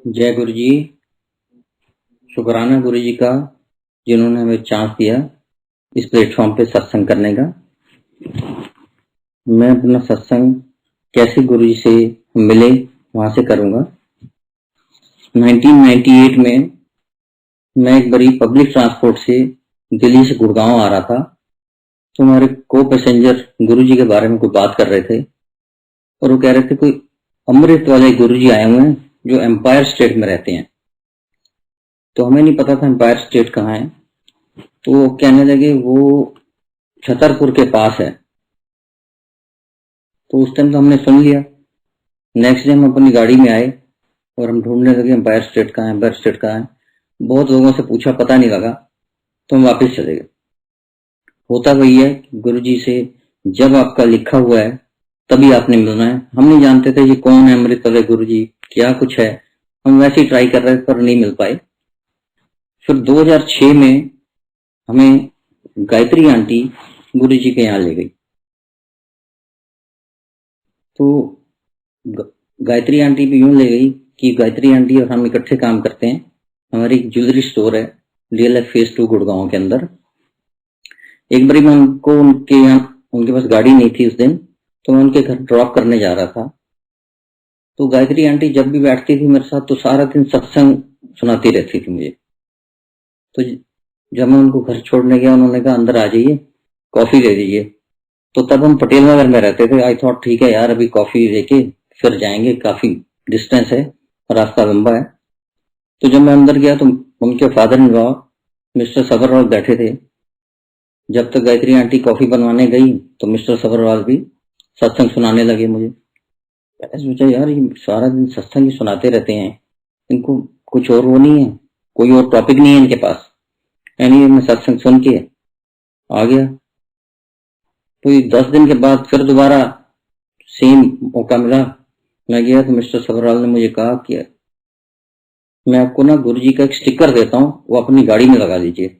जय गुरु जी। शुक्राना गुरु जी का, जिन्होंने हमें चांस दिया इस प्लेटफॉर्म पे सत्संग करने का। मैं अपना सत्संग कैसे गुरु जी से मिले वहां से करूंगा। 1998 में मैं एक बड़ी पब्लिक ट्रांसपोर्ट से दिल्ली से गुड़गांव आ रहा था, तो हमारे को पैसेंजर गुरु जी के बारे में कोई बात कर रहे थे और वो कह रहे थे कोई अमृत वाले गुरु जी आए हुए हैं जो एम्पायर स्टेट में रहते हैं। तो हमें नहीं पता था एम्पायर स्टेट कहाँ है, तो वो कहने लगे वो छतरपुर के पास है। तो उस टाइम तो हमने सुन लिया। नेक्स्ट डे हम अपनी गाड़ी में आए और हम ढूंढने लगे एम्पायर स्टेट कहाँ है, एम्पायर स्टेट कहाँ है। बहुत लोगों से पूछा, पता नहीं लगा, तो हम वापस चले गए। होता वही है, गुरु जी से जब आपका लिखा हुआ है तभी आपने मिलना है। हम नहीं जानते थे ये कौन है अमृत वाले गुरु जी, क्या कुछ है। हम वैसे ही ट्राई कर रहे थे पर नहीं मिल पाए। फिर 2006 में हमें गायत्री आंटी गुरु जी के यहाँ ले गई। तो गायत्री आंटी भी यूं ले गई कि गायत्री आंटी और हम इकट्ठे काम करते हैं। हमारी एक ज्वेलरी स्टोर है DLF फेज 2 गुड़गांव के अंदर। एक बारी मैं उनको उनके यहाँ, उनके पास गाड़ी नहीं थी उस दिन, तो मैं उनके घर ड्रॉप करने जा रहा था। तो गायत्री आंटी जब भी बैठती थी मेरे साथ तो सारा दिन सत्संग सुनाती रहती थी मुझे। तो जब मैं उनको घर छोड़ने गया, उन्होंने कहा अंदर आ जाइए, कॉफी ले दीजिए। तो तब हम पटेल नगर में रहते थे। आई थॉट ठीक है यार, अभी कॉफी लेके फिर जाएंगे, काफी डिस्टेंस है, रास्ता लंबा है। तो जब मैं अंदर गया तो उनके father in law mister Sabharwal बैठे थे। जब तक गायत्री आंटी कॉफी बनवाने गई तो मिस्टर सबरवाल भी सत्संग सुनाने लगे मुझे। मैंने सोचा यार ये सारा दिन सत्संग ही सुनाते रहते हैं, इनको कुछ और वो नहीं है, कोई और टॉपिक नहीं है इनके पास। यानी मैं सत्संग सुन के आ गया। तो 10 दिन के बाद फिर दोबारा सेम मौका मिला। मैं गया तो मिस्टर सबरवाल ने मुझे कहा कि मैं आपको ना गुरु जी का एक स्टिकर देता हूँ, वो अपनी गाड़ी में लगा दीजिए।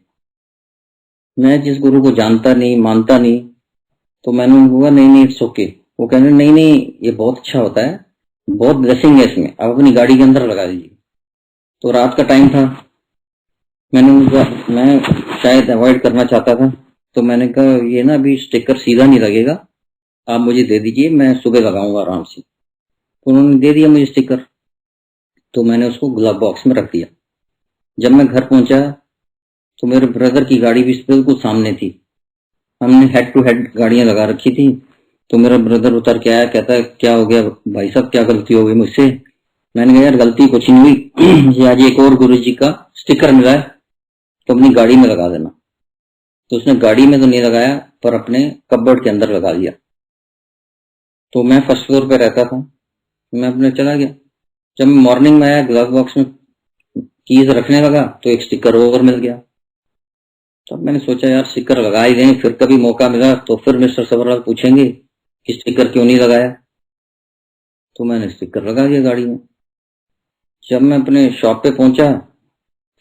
मैं जिस गुरु को जानता नहीं, मानता नहीं, तो मैंने उनको कहा नहीं नहीं इट्स ओके। वो कहने नहीं नहीं ये बहुत अच्छा होता है, बहुत ब्लेसिंग है इसमें, आप अपनी गाड़ी के अंदर लगा दीजिए। तो रात का टाइम था, मैंने उनका, मैं शायद अवॉइड करना चाहता था, तो मैंने कहा ये ना अभी स्टिकर सीधा नहीं लगेगा, आप मुझे दे दीजिए, मैं सुबह लगाऊंगा आराम से। तो उन्होंने दे दिया मुझे स्टिकर। तो मैंने उसको ग्लव बॉक्स में रख दिया। जब मैं घर पहुंचा तो मेरे ब्रदर की गाड़ी भी बिल्कुल सामने थी। हमने हेड टू हेड गाड़ियां लगा रखी थी। तो मेरा ब्रदर उतर के आया, कहता है क्या हो गया भाई साहब, क्या गलती हो गई मुझसे। मैंने कहा यार गलती कुछ नहीं हुई, मुझे आज एक और गुरु जी का स्टिकर मिला है, तो अपनी गाड़ी में लगा देना। तो उसने गाड़ी में तो नहीं लगाया पर अपने कपबोर्ड के अंदर लगा लिया। तो मैं फर्स्ट फ्लोर पे रहता था, मैं अपने चला गया। जब मैं मॉर्निंग में आया, ग्लव बॉक्स में कीज रखने लगा तो एक स्टिकर और मिल गया। तब मैंने सोचा यार स्टिकर लगा ही दें, फिर कभी मौका मिला तो फिर मिस्टर सबरवाल पूछेंगे कि स्टिकर क्यों नहीं लगाया। तो मैंने स्टिकर लगा दिया गाड़ी में। जब मैं अपने शॉप पे पहुंचा,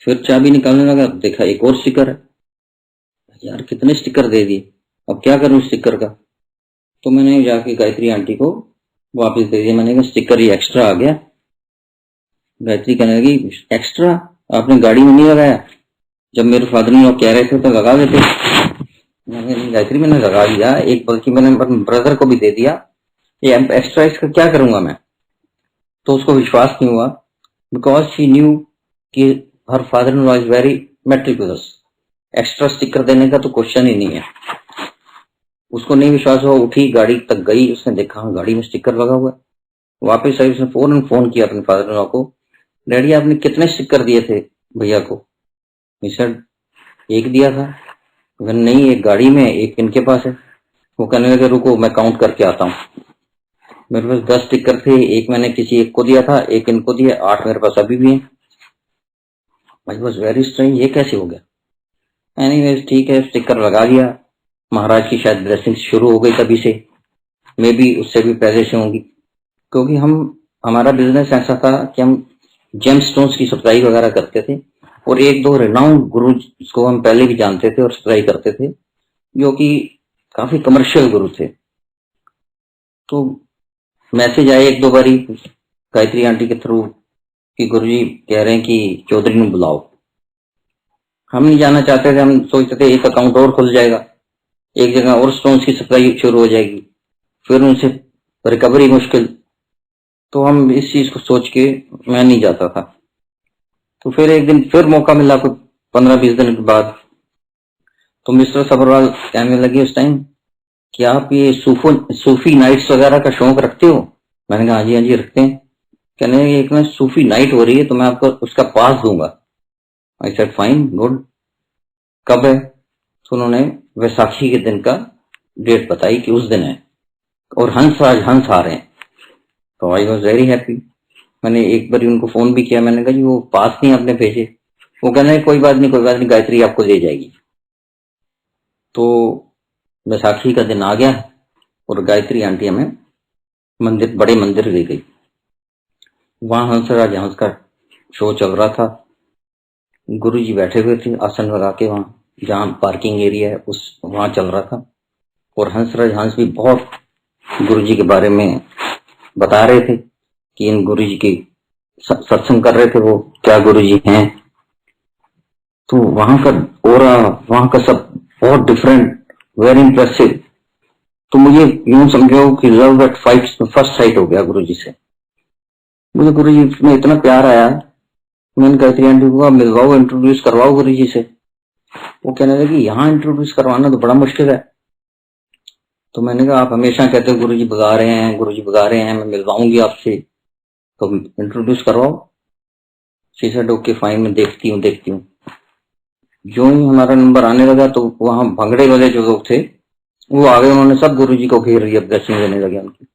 फिर चाबी निकालने लगा, देखा एक और स्टिकर है। यार कितने स्टिकर दे दिए, अब क्या करूं स्टिकर का। तो मैंने जाके गायत्री आंटी को वापस दे दिया। मैंने कहा स्टिकर ये एक्स्ट्रा आ गया। गायत्री कहने लगी एक्स्ट्रा आपने गाड़ी में नहीं लगाया, जब मेरे फादर इन लॉ कह रहे थे तो लगा देते। मैंने गायत्री मैंने लगा दिया एक, बल्कि मैंने अपने ब्रदर को भी दे दिया, ये एक्स्ट्रा इसका क्या करूंगा मैं। तो उसको विश्वास नहीं हुआ, बिकॉज शी न्यू कि her father in law is very meticulous. Extra sticker देने का तो क्वेश्चन ही नहीं है। उसको नहीं विश्वास हुआ, उठी गाड़ी तक गई, उसने देखा हाँ गाड़ी में स्टिकर लगा हुआ है। वापस आई, उसने फोन किया अपने फादर इन लॉ को, डैडी आपने कितने स्टिकर दिए थे भैया को। सर एक दिया था। अगर नहीं, एक गाड़ी में एक इनके पास है। वो कहने लगे रुको मैं काउंट करके आता हूँ। मेरे पास 10 स्टिकर थे, एक मैंने किसी एक को दिया था, एक इनको दिया, 8 मेरे पास अभी भी हैं। आई वॉज वेरी स्ट्रेंज, ये कैसे हो गया। एनीवेज ठीक है, स्टिकर लगा दिया। महाराज की शायद ब्लेसिंग शुरू हो गई तभी से, मे बी उससे भी पहले से होंगी, क्योंकि हमारा बिजनेस ऐसा था कि हम जेम स्टोन्स की सप्लाई वगैरह करते थे और एक दो रिनाउंड गुरु को हम पहले भी जानते थे और सप्लाई करते थे, जो कि काफी कमर्शियल गुरु थे। तो मैसेज आए एक दो बारी गायत्री आंटी के थ्रू कि गुरुजी कह रहे हैं कि चौधरी ने बुलाओ। हम नहीं जाना चाहते थे, हम सोचते थे एक अकाउंट और खुल जाएगा, एक जगह और स्टोन्स की सप्लाई शुरू हो जाएगी, फिर उनसे रिकवरी मुश्किल। तो हम इस चीज को सोच के मैं नहीं जाता था। तो फिर एक दिन फिर मौका मिला कुछ 15-20 दिन के बाद, तो मिस्टर सबरवाल कहने लगे उस टाइम कि आप ये सूफी नाइट्स वगैरह का शौक रखते हो? मैंने कहा हाँ जी रखते हैं। कहने लगे एक ना सूफी नाइट हो रही है तो मैं आपको उसका पास दूंगा। आई सेड फाइन गुड, कब है? तो उन्होंने वैसाखी के दिन का डेट बताई कि उस दिन है और हंस आ रहे हैं। तो आई वॉज वेरी हैप्पी। मैंने एक बार उनको फोन भी किया, मैंने कहा जी वो पास नहीं आपने भेजे। वो कहने कोई बात नहीं गायत्री आपको दे जाएगी। तो वैसाखी का दिन आ गया और गायत्री आंटी हमें बड़े मंदिर ले गई। वहां हंसराज हंस का शो चल रहा था। गुरुजी बैठे हुए थे आसन लगा के, वहां जहां पार्किंग एरिया है उस वहां चल रहा था। और हंसराज हंस भी बहुत गुरुजी के बारे में बता रहे थे कि इन गुरुजी की सत्संग कर रहे थे, वो क्या गुरुजी हैं। तो वहां का ओरा, वहां का सब बहुत डिफरेंट, वेरी इंप्रेसिव। तो मुझे यूं समझो कि लव एट फर्स्ट साइट हो गया गुरुजी से। मुझे गुरुजी में इतना प्यार आया, मैंने गायत्री आंटी को मिलवाओ, इंट्रोड्यूस करवाओ गुरुजी से। वो कहने लगी यहाँ इंट्रोड्यूस करवाना तो बड़ा मुश्किल है। तो मैंने कहा आप हमेशा कहते हो गुरुजी बुला रहे हैं, गुरुजी बुला रहे हैं, मैं मिलवाऊंगी आपसे, तो इंट्रोड्यूस करवाओ। शी सेड ओके फाइन, मैं देखती हूँ। जो ही हमारा नंबर आने लगा तो वहां भंगड़े वाले जो लोग थे वो आ गए, उन्होंने सब गुरुजी को घेर लिया, ब्लेसिंग देने लगे उनकी।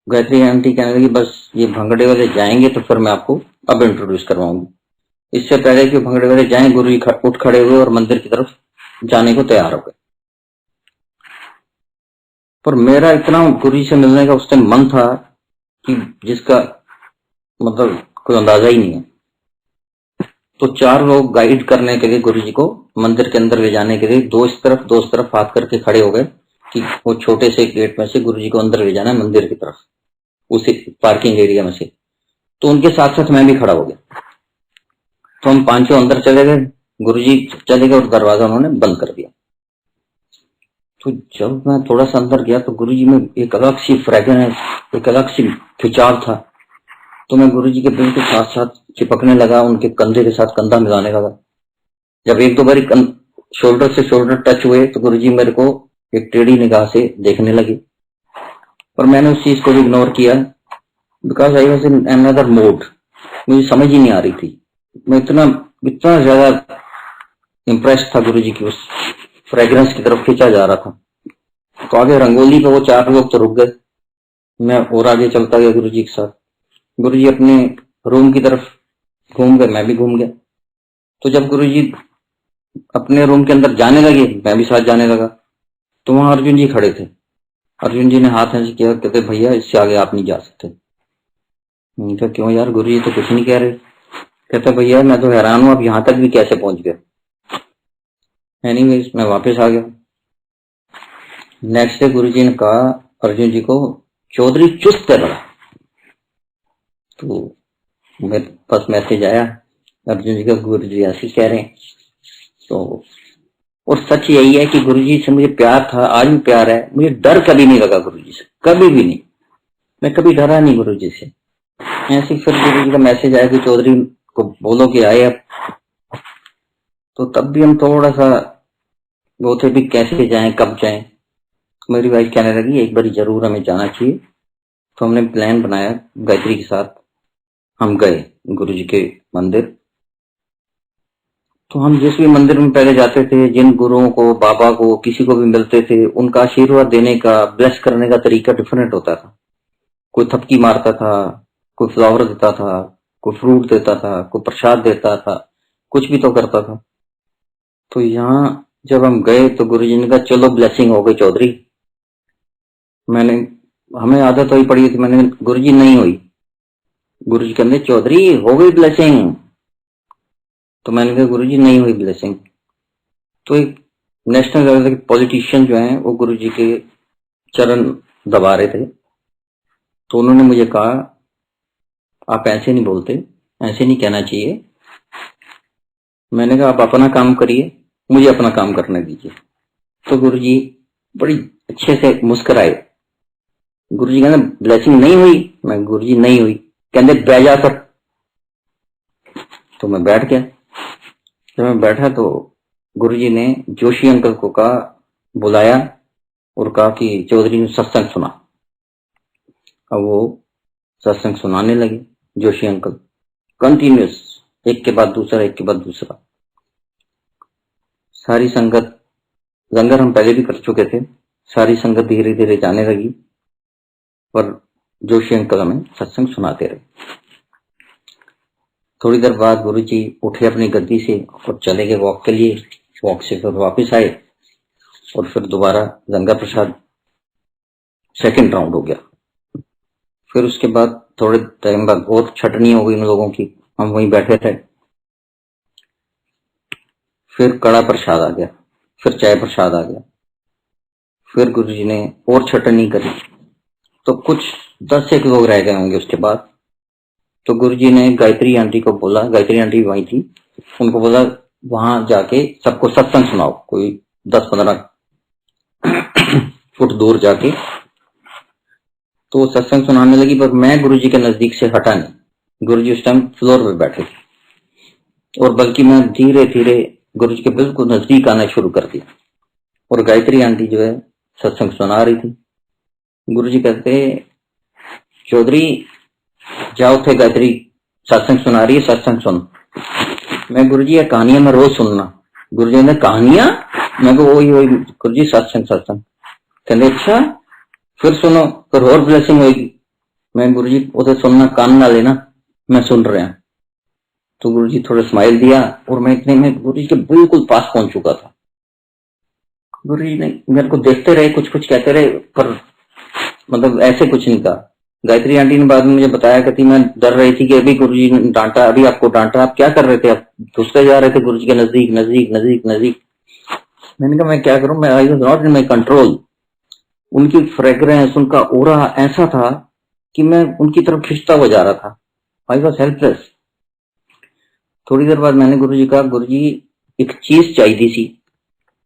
गायत्री आंटी कहने लगी बस ये भंगड़े वाले जाएंगे तो फिर मैं आपको अब इंट्रोड्यूस करवाऊंगी। इससे पहले कि भंगड़े वाले जाएं, गुरुजी उठ खड़े हुए और मंदिर की तरफ जाने को तैयार हो गए। पर मेरा इतना गुरुजी से मिलने का उस टाइम मन था कि जिसका मतलब कोई अंदाजा ही नहीं है। तो 4 लोग गाइड करने के लिए गुरुजी को मंदिर के अंदर ले जाने के लिए दो इस तरफ हाथ करके खड़े हो गए कि वो छोटे से गेट में से गुरुजी को अंदर ले जाना है मंदिर की तरफ, उसी पार्किंग एरिया में से। तो उनके साथ साथ मैं भी खड़ा हो गया। तो हम 5 अंदर चले गए, गुरुजी चले गए और दरवाजा उन्होंने बंद कर दिया। तो जब मैं थोड़ा सा अंदर गया तो गुरुजी में एक अलग सी फ्रेग्रेंस, एक अलग सी खिंचाव था। तो मैं गुरुजी के बिल्कुल साथ साथ चिपकने लगा, उनके कंधे के साथ कंधा मिलाने लगा। जब एक दो बारी शोल्डर से शोल्डर टच हुए तो गुरुजी मेरे को एक टेढ़ी निगाह से देखने लगे, पर मैंने उस चीज को भी इग्नोर किया because I was in another mode. मुझे समझ ही नहीं आ रही थी, मैं इतना ज्यादा इम्प्रेस था गुरुजी की उस फ्रेग्रेंस की तरफ खींचा जा रहा था। तो आगे रंगोली पे वो 4 लोग तो रुक गए, मैं और आगे चलता गया गुरुजी के साथ। गुरुजी अपने रूम की तरफ घूम गए, मैं भी घूम गया। तो जब गुरुजी अपने रूम के अंदर जाने लगे मैं भी साथ जाने लगा। तो वहां अर्जुन जी खड़े थे। अर्जुन जी ने हाथ ऐसे किया, कहते भैया इससे आगे आप नहीं जा सकते। मैंने कहा क्यों यार, गुरुजी तो कुछ नहीं कह रहे। कहते भैया मैं तो हैरान हूं आप यहाँ तक भी कैसे पहुंच गए। एनीवेज मैं वापस आ गया। नेक्स्ट डे गुरुजी ने कहा अर्जुन जी को चौधरी चुस्त है बड़ा। तो मेरे पास मैसेज आया अर्जुन जी का, गुरुजी ऐसे कह रहे हैं। तो और सच यही है कि गुरुजी से मुझे प्यार था, आज भी प्यार है। मुझे डर कभी नहीं लगा गुरुजी से, कभी भी नहीं। मैं कभी डरा नहीं गुरुजी से। ऐसे फिर गुरुजी का मैसेज आया कि चौधरी को बोलो कि आए अब। तो तब भी हम थोड़ा सा वो थे भी कैसे जाएं, कब जाएं। तो मेरी वाइफ कहने लगी एक बार जरूर हमें जाना चाहिए। तो हमने प्लान बनाया गायत्री के साथ, हम गए गुरुजी के मंदिर। तो हम जिस भी मंदिर में पहले जाते थे, जिन गुरुओं को, बाबा को, किसी को भी मिलते थे, उनका आशीर्वाद देने का, ब्लेस करने का तरीका डिफरेंट होता था। कोई थपकी मारता था, कोई फ्लावर देता था, कोई फ्रूट देता था, कोई प्रसाद देता था, कुछ भी तो करता था। तो यहाँ जब हम गए तो गुरुजी ने कहा चलो ब्लेसिंग हो गई चौधरी। मैंने हमें आदत हुई पड़ी थी, मैंने गुरुजी नहीं हुई। गुरुजी कहते चौधरी हो गई ब्लेसिंग। तो मैंने कहा गुरुजी नहीं हुई ब्लेसिंग। तो एक नेशनल लेवल के पॉलिटिशियन जो हैं वो गुरुजी के चरण दबा रहे थे। तो उन्होंने मुझे कहा आप ऐसे नहीं बोलते, ऐसे नहीं कहना चाहिए। मैंने कहा आप अपना काम करिए, मुझे अपना काम करने दीजिए। तो गुरुजी बड़ी अच्छे से मुस्कुराए। गुरुजी कहते ब्लेसिंग नहीं हुई? मैं गुरुजी नहीं हुई। कहते बैठ जा कर। तो मैं बैठ गया। जब मैं बैठा तो गुरुजी ने जोशी अंकल को कहा, बुलाया और कहा कि चौधरी ने सत्संग सुना। अब वो सत्संग सुनाने लगे जोशी अंकल, कंटिन्यूस, एक के बाद दूसरा, एक के बाद दूसरा। सारी संगत, लंगर हम पहले भी कर चुके थे, सारी संगत धीरे धीरे जाने लगी, पर जोशी अंकल हमें सत्संग सुनाते रहे। थोड़ी देर बाद गुरुजी उठे अपनी गद्दी से और चले गए वॉक के लिए। वॉक से फिर वापस आए और फिर दोबारा लंगर प्रसाद सेकंड राउंड हो गया। फिर उसके बाद थोड़े टाइम बाद और छटनी हो गई उन लोगों की, हम वहीं बैठे थे। फिर कड़ा प्रसाद आ गया, फिर चाय प्रसाद आ गया। फिर गुरुजी ने और छटनी करी, तो कुछ 10 एक लोग रह गए होंगे उसके बाद। तो गुरुजी ने गायत्री आंटी को बोला, गायत्री आंटी वहीं थी, उनको बोला वहां जाके सबको सत्संग सुनाओ, कोई 10-15 फुट दूर जाके। तो सत्संग सुनाने लगी, पर मैं गुरुजी के नजदीक से हटा नहीं। गुरुजी उस टाइम फ्लोर पे बैठे थे और बल्कि मैं धीरे धीरे गुरुजी के बिल्कुल नजदीक आना शुरू कर दिया। और गायत्री आंटी जो है सत्संग सुना रही थी। गुरुजी कहते चौधरी जाओ थे, गायत्री सत्संग सुना रही है, सत्संग सुन। मैं गुरुजी ये कहानियां मैं रोज सुनना। गुरुजी ने कहानियां? मैं को वही वही गुरुजी सत्संग सत्संग। कहते अच्छा फिर सुनो, फिर और ब्लेसिंग होगी। मैं गुरुजी उधर सुनना, कान ना लेना, मैं सुन रहा। तो गुरुजी थोड़ा स्माइल दिया और मैं इतने में गुरुजी के बिल्कुल पास पहुंच चुका था। गुरुजी ने मेरे को देखते रहे, कुछ कुछ कहते रहे, पर मतलब ऐसे कुछ नहीं कहा। गायत्री आंटी ने बाद में मुझे बताया, कहती मैं डर रही थी कि अभी गुरुजी ने डांटा, अभी आपको डांटा, आप क्या कर रहे थे? आप घुसते जा रहे थे गुरुजी के नजदीक नजदीक नजदीक नजदीक। मैंने कहा मैं क्या करूं, मैं I was not in my control. उनकी फ्रेग्रेंस, उनका ओरा ऐसा था कि मैं उनकी तरफ खिंचता हुआ जा रहा था। I was helpless. थोड़ी देर बाद मैंने गुरुजी कहा, गुरुजी एक चीज चाहिए सी।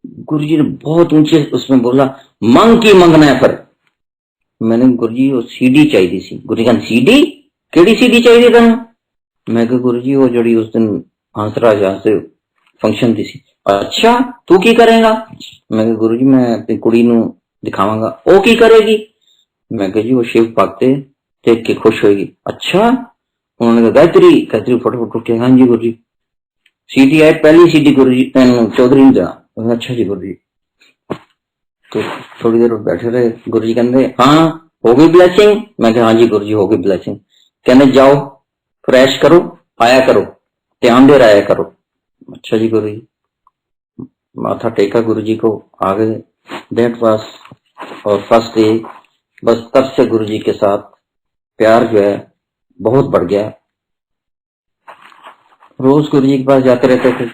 गुरुजी ने बहुत ऊंचे उसमें बोला, मंग की मंगना है। फिर मैंने गुरुजी वो सीडी चाहिए सी। गुरुजी कहते सीडी? केड़ी सीडी चाहिए था? मैं कहा गुरुजी वो जड़ी उस दिन हंसराज से फंक्शन थी सी। अच्छा तू की करेगा? मैं कहा गुरुजी मैं अपनी कुड़ी नू दिखावांगा। ओ की करेगी? मैं कहा जी वो शिव भक्ते देख के खुश होगी। अच्छा? उन्होंने कहा गायत्री, गायत्री फटाफट उठ के, हाँ जी गुरुजी। सीडी आई, पहली सीडी गुरुजी चौधरी ने जा। अच्छा जी गुरुजी। तो थोड़ी देर बैठे रहे। गुरुजी कहते हाँ हो गई ब्लेसिंग? मैं कहा हाँ जी गुरुजी हो गई ब्लेसिंग। कहने जाओ फ्रेश करो, आया करो, ध्यान दे आया करो। अच्छा जी गुरुजी। माथा टेका गुरुजी को, आ गए। डेट पास और फर्स्ट डे, बस तब से गुरुजी के साथ प्यार जो है बहुत बढ़ गया। रोज गुरुजी के पास जाते रहते थे।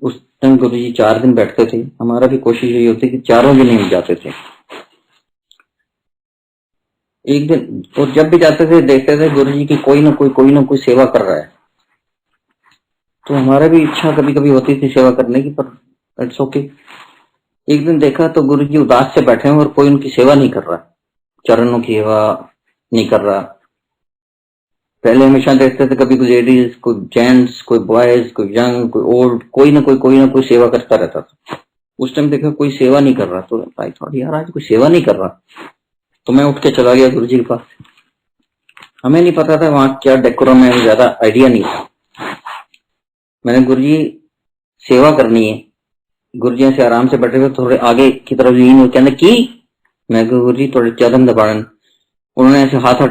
उस टाइम गुरुजी 4 दिन बैठते थे। हमारा भी कोशिश यही होती कि 4 दिन नहीं जाते थे। एक दिन और जब भी जाते थे देखते थे गुरुजी की कोई ना कोई सेवा कर रहा है। तो हमारा भी इच्छा कभी कभी होती थी सेवा करने की, पर इट्स ओके। एक दिन देखा तो गुरुजी उदास से बैठे हैं और कोई उनकी सेवा नहीं कर रहा, चरणों की सेवा नहीं कर रहा। पहले हमेशा देखते थे कभी कोई लेडीज, कोई जेंट्स, कोई बॉयज, कोई यंग, कोई ओल्ड, कोई ना कोई सेवा करता रहता था। उस टाइम देखा कोई सेवा नहीं कर रहा, तो आई थॉट यार आज कोई सेवा नहीं कर रहा। तो मैं उठ के चला गया गुरुजी के पास। हमें नहीं पता था वहां क्या डेकोरम है, ज्यादा आइडिया नहीं था। मैंने गुरुजी सेवा करनी है। गुरुजी से आराम से बैठे हुए थोड़े आगे की तरफ लीन हो, कहने की मैं गुरुजी थोड़े चरण दबाड़न। उन्होंने ऐसे हाथ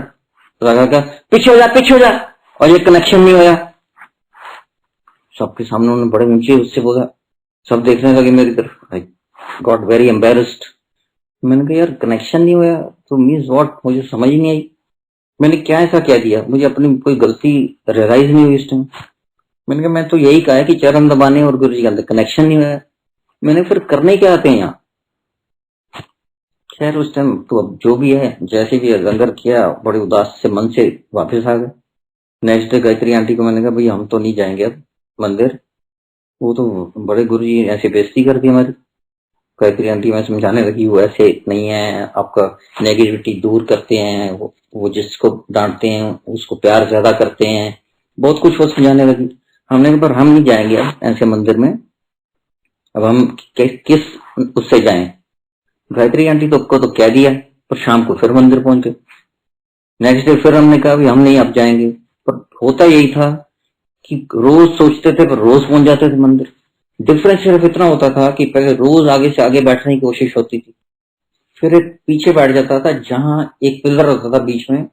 लगा कर पीछे हो जा, और ये कनेक्शन नहीं होया। सबके सामने उन्होंने बड़े ऊंचे उससे बोला, सब देखने लगे मेरी तरफ। I got very embarrassed. मैंने कहा यार कनेक्शन नहीं होया तो मीन्स व्हाट, मुझे समझ नहीं आई। मैंने क्या ऐसा क्या दिया, मुझे अपनी कोई गलती रियलाइज नहीं हुई इस टाइम। मैंने कहा मैं तो यही कहा कि चरण दबाने और गुरुजी के अंदर कनेक्शन नहीं हुआ। मैंने फिर करने क्या आते हैं यहाँ। खैर उस टाइम तो अब जो भी है, जैसे भी लंगर किया, बड़े उदास से मन से वापस आ गए। नेक्स्ट डे गायत्री आंटी को मैंने कहा भाई हम तो नहीं जाएंगे अब मंदिर, वो तो बड़े गुरुजी ऐसे बेइज्जती कर दी हमारी। गायत्री आंटी मैं समझाने लगी वो ऐसे नहीं है, आपका नेगेटिविटी दूर करते हैं, वो जिसको डांटते हैं उसको प्यार ज्यादा करते हैं, बहुत कुछ वो समझाने लगी। हमने कहा पर हम नहीं जाएंगे अब ऐसे मंदिर में, अब हम किस उससे जाएं। गायत्री आंटी तो को तो कह दिया, पर शाम को फिर मंदिर पहुंच गए। नेक्स्ट डे फिर हमने कहा भी हम नहीं अब जाएंगे, पर होता यही था कि रोज सोचते थे पर रोज पहुंच जाते थे मंदिर। डिफरेंस सिर्फ इतना होता था कि पहले रोज आगे से आगे बैठने की कोशिश होती थी, फिर एक पीछे बैठ जाता था जहां एक पिलर होता था बीच में,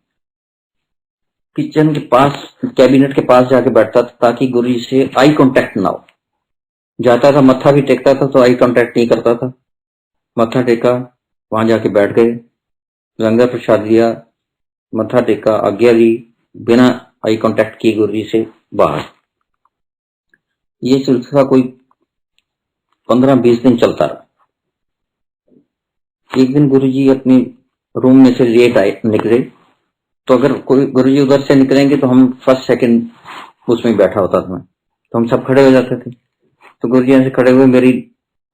किचन के पास कैबिनेट के पास जाके बैठता था ताकि गुरुजी से आई कांटेक्ट ना हो। जाता था मत्था भी टेकता था तो आई कांटेक्ट नहीं करता था, मत्था टेका, वहां जाके बैठ गए, लंगर प्रसाद लिया, मत्था टेका, आज्ञा ली, बिना आई कांटेक्ट किए गुरुजी से बाहर। ये सिलसिला कोई 15-20 दिन चलता रहा। एक दिन गुरुजी अपनी रूम में से लेट आए निकले, तो अगर कोई गुरुजी उधर से निकलेंगे तो हम फर्स्ट सेकंड उसमें बैठा होता था, तो हम सब खड़े हो जाते थे। तो गुरुजी ऐसे खड़े हुए मेरी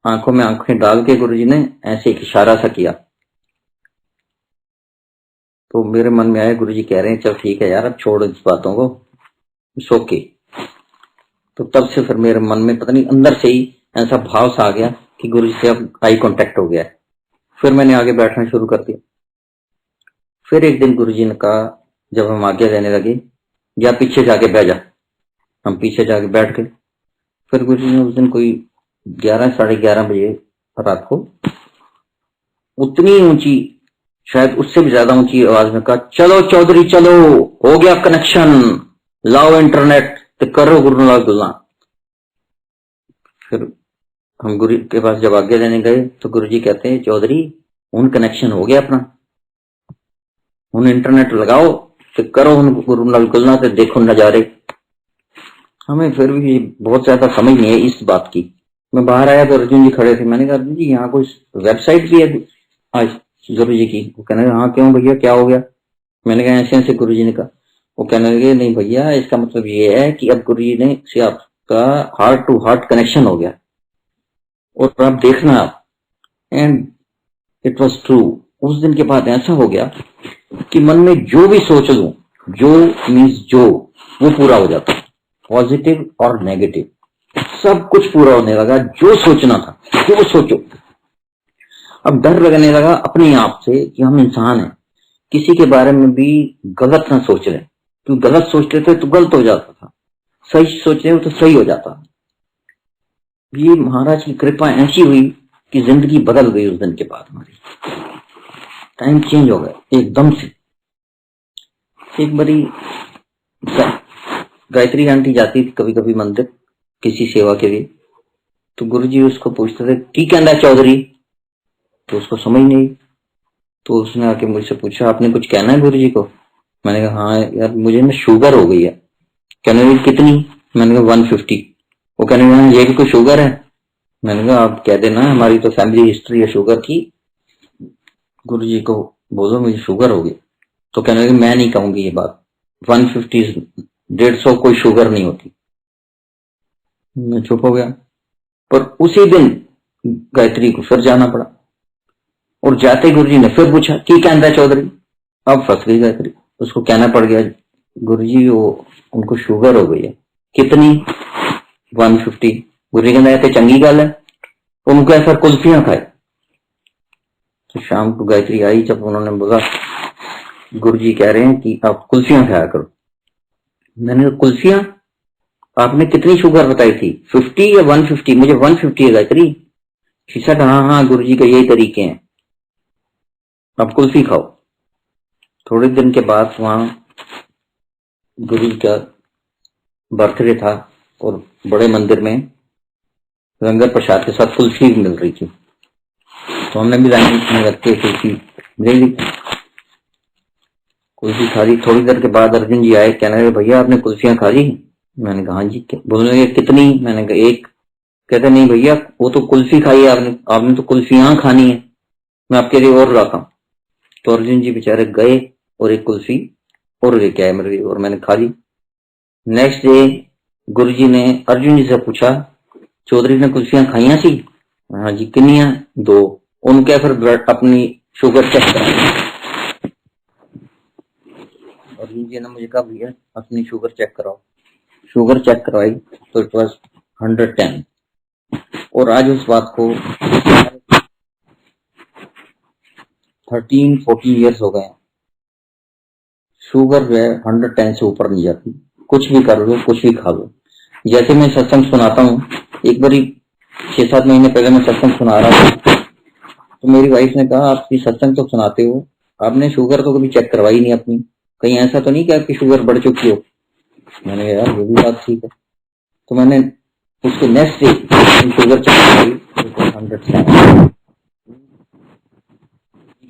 आंखों में आंखें डाल के गुरुजी ने ऐसे एक इशारा सा किया, तो मेरे मन में आया गुरुजी कह रहे हैं चल ठीक है यार अब छोड़ इस बातों को, सो के। तो तब से फिर मेरे मन में पता नहीं अंदर से ही ऐसा भाव सा आ गया कि गुरुजी से अब आई कांटेक्ट हो गया है। फिर मैंने आगे बैठना शुरू कर दिया। फिर एक दिन गुरुजी ने कहा, जब हम आगे लेने लगे, या पीछे जाके बैठ जा। हम पीछे जाके बैठ गए। फिर गुरुजी ने उस दिन कोई 11-11:30 बजे रात को उतनी ऊंची, शायद उससे भी ज्यादा ऊंची आवाज में कहा, चलो चौधरी चलो, हो गया कनेक्शन, लाओ इंटरनेट तो करो गुरुनाथ गुलना। फिर हम गुरु के पास जब आगे लेने गए तो गुरुजी कहते हैं चौधरी उन कनेक्शन हो गया अपना, उन इंटरनेट लगाओ तो करो उन गुरुनाथ गुलना तो देखो नजारे। हमें फिर भी बहुत ज्यादा समझ नहीं है इस बात की। मैं बाहर आया तो अर्जुन जी खड़े थे, मैंने कहा अर्जुन जी यहाँ कोई वेबसाइट भी है आज गुरु जी की? वो कहने लगे हाँ क्यों भैया क्या हो गया? मैंने कहा ऐसे ऐसे गुरु जी ने कहा। वो कहने लगे नहीं भैया इसका मतलब ये है कि अब गुरु जी ने से आपका हार्ट टू हार्ट कनेक्शन हो गया और आप देखना आप। And it was true. उस दिन के बाद ऐसा हो गया कि मन में जो भी सोच लूं, जो मीन्स जो, वो पूरा हो जाता, पॉजिटिव और नेगेटिव सब कुछ पूरा होने लगा। जो सोचना था जो सोचो। अब डर लगने लगा अपने आप से कि हम इंसान हैं, किसी के बारे में भी गलत ना सोच रहे, क्योंकि गलत सोच रहे थे तो गलत हो जाता था, सही सोच रहे हो तो सही हो जाता। ये महाराज की कृपा ऐसी हुई कि जिंदगी बदल गई। उस दिन के बाद हमारी टाइम चेंज हो गया एकदम से। एक बारी गायत्री आंटी जाती थी कभी कभी मंदिर किसी सेवा के लिए, तो गुरुजी उसको पूछते थे की कहना चौधरी, तो उसको समझ नहीं, तो उसने आके मुझसे पूछा आपने कुछ कहना है गुरुजी को? मैंने कहा हाँ यार मुझे ना शुगर हो गई है। कहने लगी कितनी? मैंने कहा 150। वो कहने लगा ये भी कोई शुगर है? मैंने कहा आप कह देना हमारी तो फैमिली हिस्ट्री है शुगर की, गुरुजी को बोलो मुझे शुगर हो गई। तो कहने लगी मैं नहीं कहूंगी ये बात, 150 150 कोई शुगर नहीं होती। मैं चुप हो गया। पर उसी दिन गायत्री को फिर जाना पड़ा और जाते गुरुजी ने फिर पूछा की कहना है चौधरी। अब फंस गई गायत्री, उसको कहना पड़ गया गुरुजी वो उनको शुगर हो गई है। कितनी? 150। गुरुजी कहना है चंगी गल है, उनको ऐसा कुल्फियां खाए। तो शाम को गायत्री आई, जब उन्होंने बोला गुरुजी कह रहे हैं कि आप कुल्फियां खाया करो। मैंने कहा कुल्फियां? आपने कितनी शुगर बताई थी, 50 या 150? मुझे 150 है गायत्री। शीशा हाँ हाँ गुरुजी के यही तरीके हैं, आप कुल्फी खाओ। थोड़े दिन के बाद वहां गुरु का बर्थडे था और बड़े मंदिर में लंगर प्रसाद के साथ कुल्फी मिल रही थी, तो हमने भी लाइन में रख के कुल्फी ले ली। कुल्फी खा ली। थोड़ी देर के बाद अर्जुन जी आए, कहने लगे भैया आपने कुल्फियां खा ली? मैंने कहा हाँ जी। बोलने लगे कितनी? मैंने कहा एक। कहते नहीं भैया वो तो कुल्फी खाई है आपने, आपने तो कुल्फियां खानी है, मैं आपके लिए और लाता हूँ। तो अर्जुन जी बेचारे गए और एक कुल्फी और लेके आए मेरे लिए और मैंने खा ली। नेक्स्ट डे गुरुजी ने अर्जुन जी से पूछा, चौधरी ने कुल्फियां खाइया सी? हाँ जी। कितनियां? 2। उनके फिर ब्लड अपनी शुगर चेक कराई। अर्जुन जी ने मुझे कहा, भैया अपनी शुगर चेक कराओ। शुगर चेक करवाई तो इट वॉज 110। और आज उस बात को 13-14 ईयर्स हो गए। शुगर जो है 110 से ऊपर नहीं जाती, कुछ भी कर लो, कुछ भी खा लो। जैसे मैं सत्संग सुनाता हूँ, एक बारी 6-7 महीने पहले मैं सत्संग सुना रहा था, तो मेरी वाइफ ने कहा, आप ये सत्संग तो सुनाते हो, आपने शुगर तो कभी चेक करवाई नहीं अपनी, कहीं ऐसा तो नहीं कि आपकी शुगर बढ़ चुकी हो? मैंने कहा, यार ये भी बात ठीक है। तो मैंने उसके नेक्स्ट डे शुगर चेक करवाई, 107।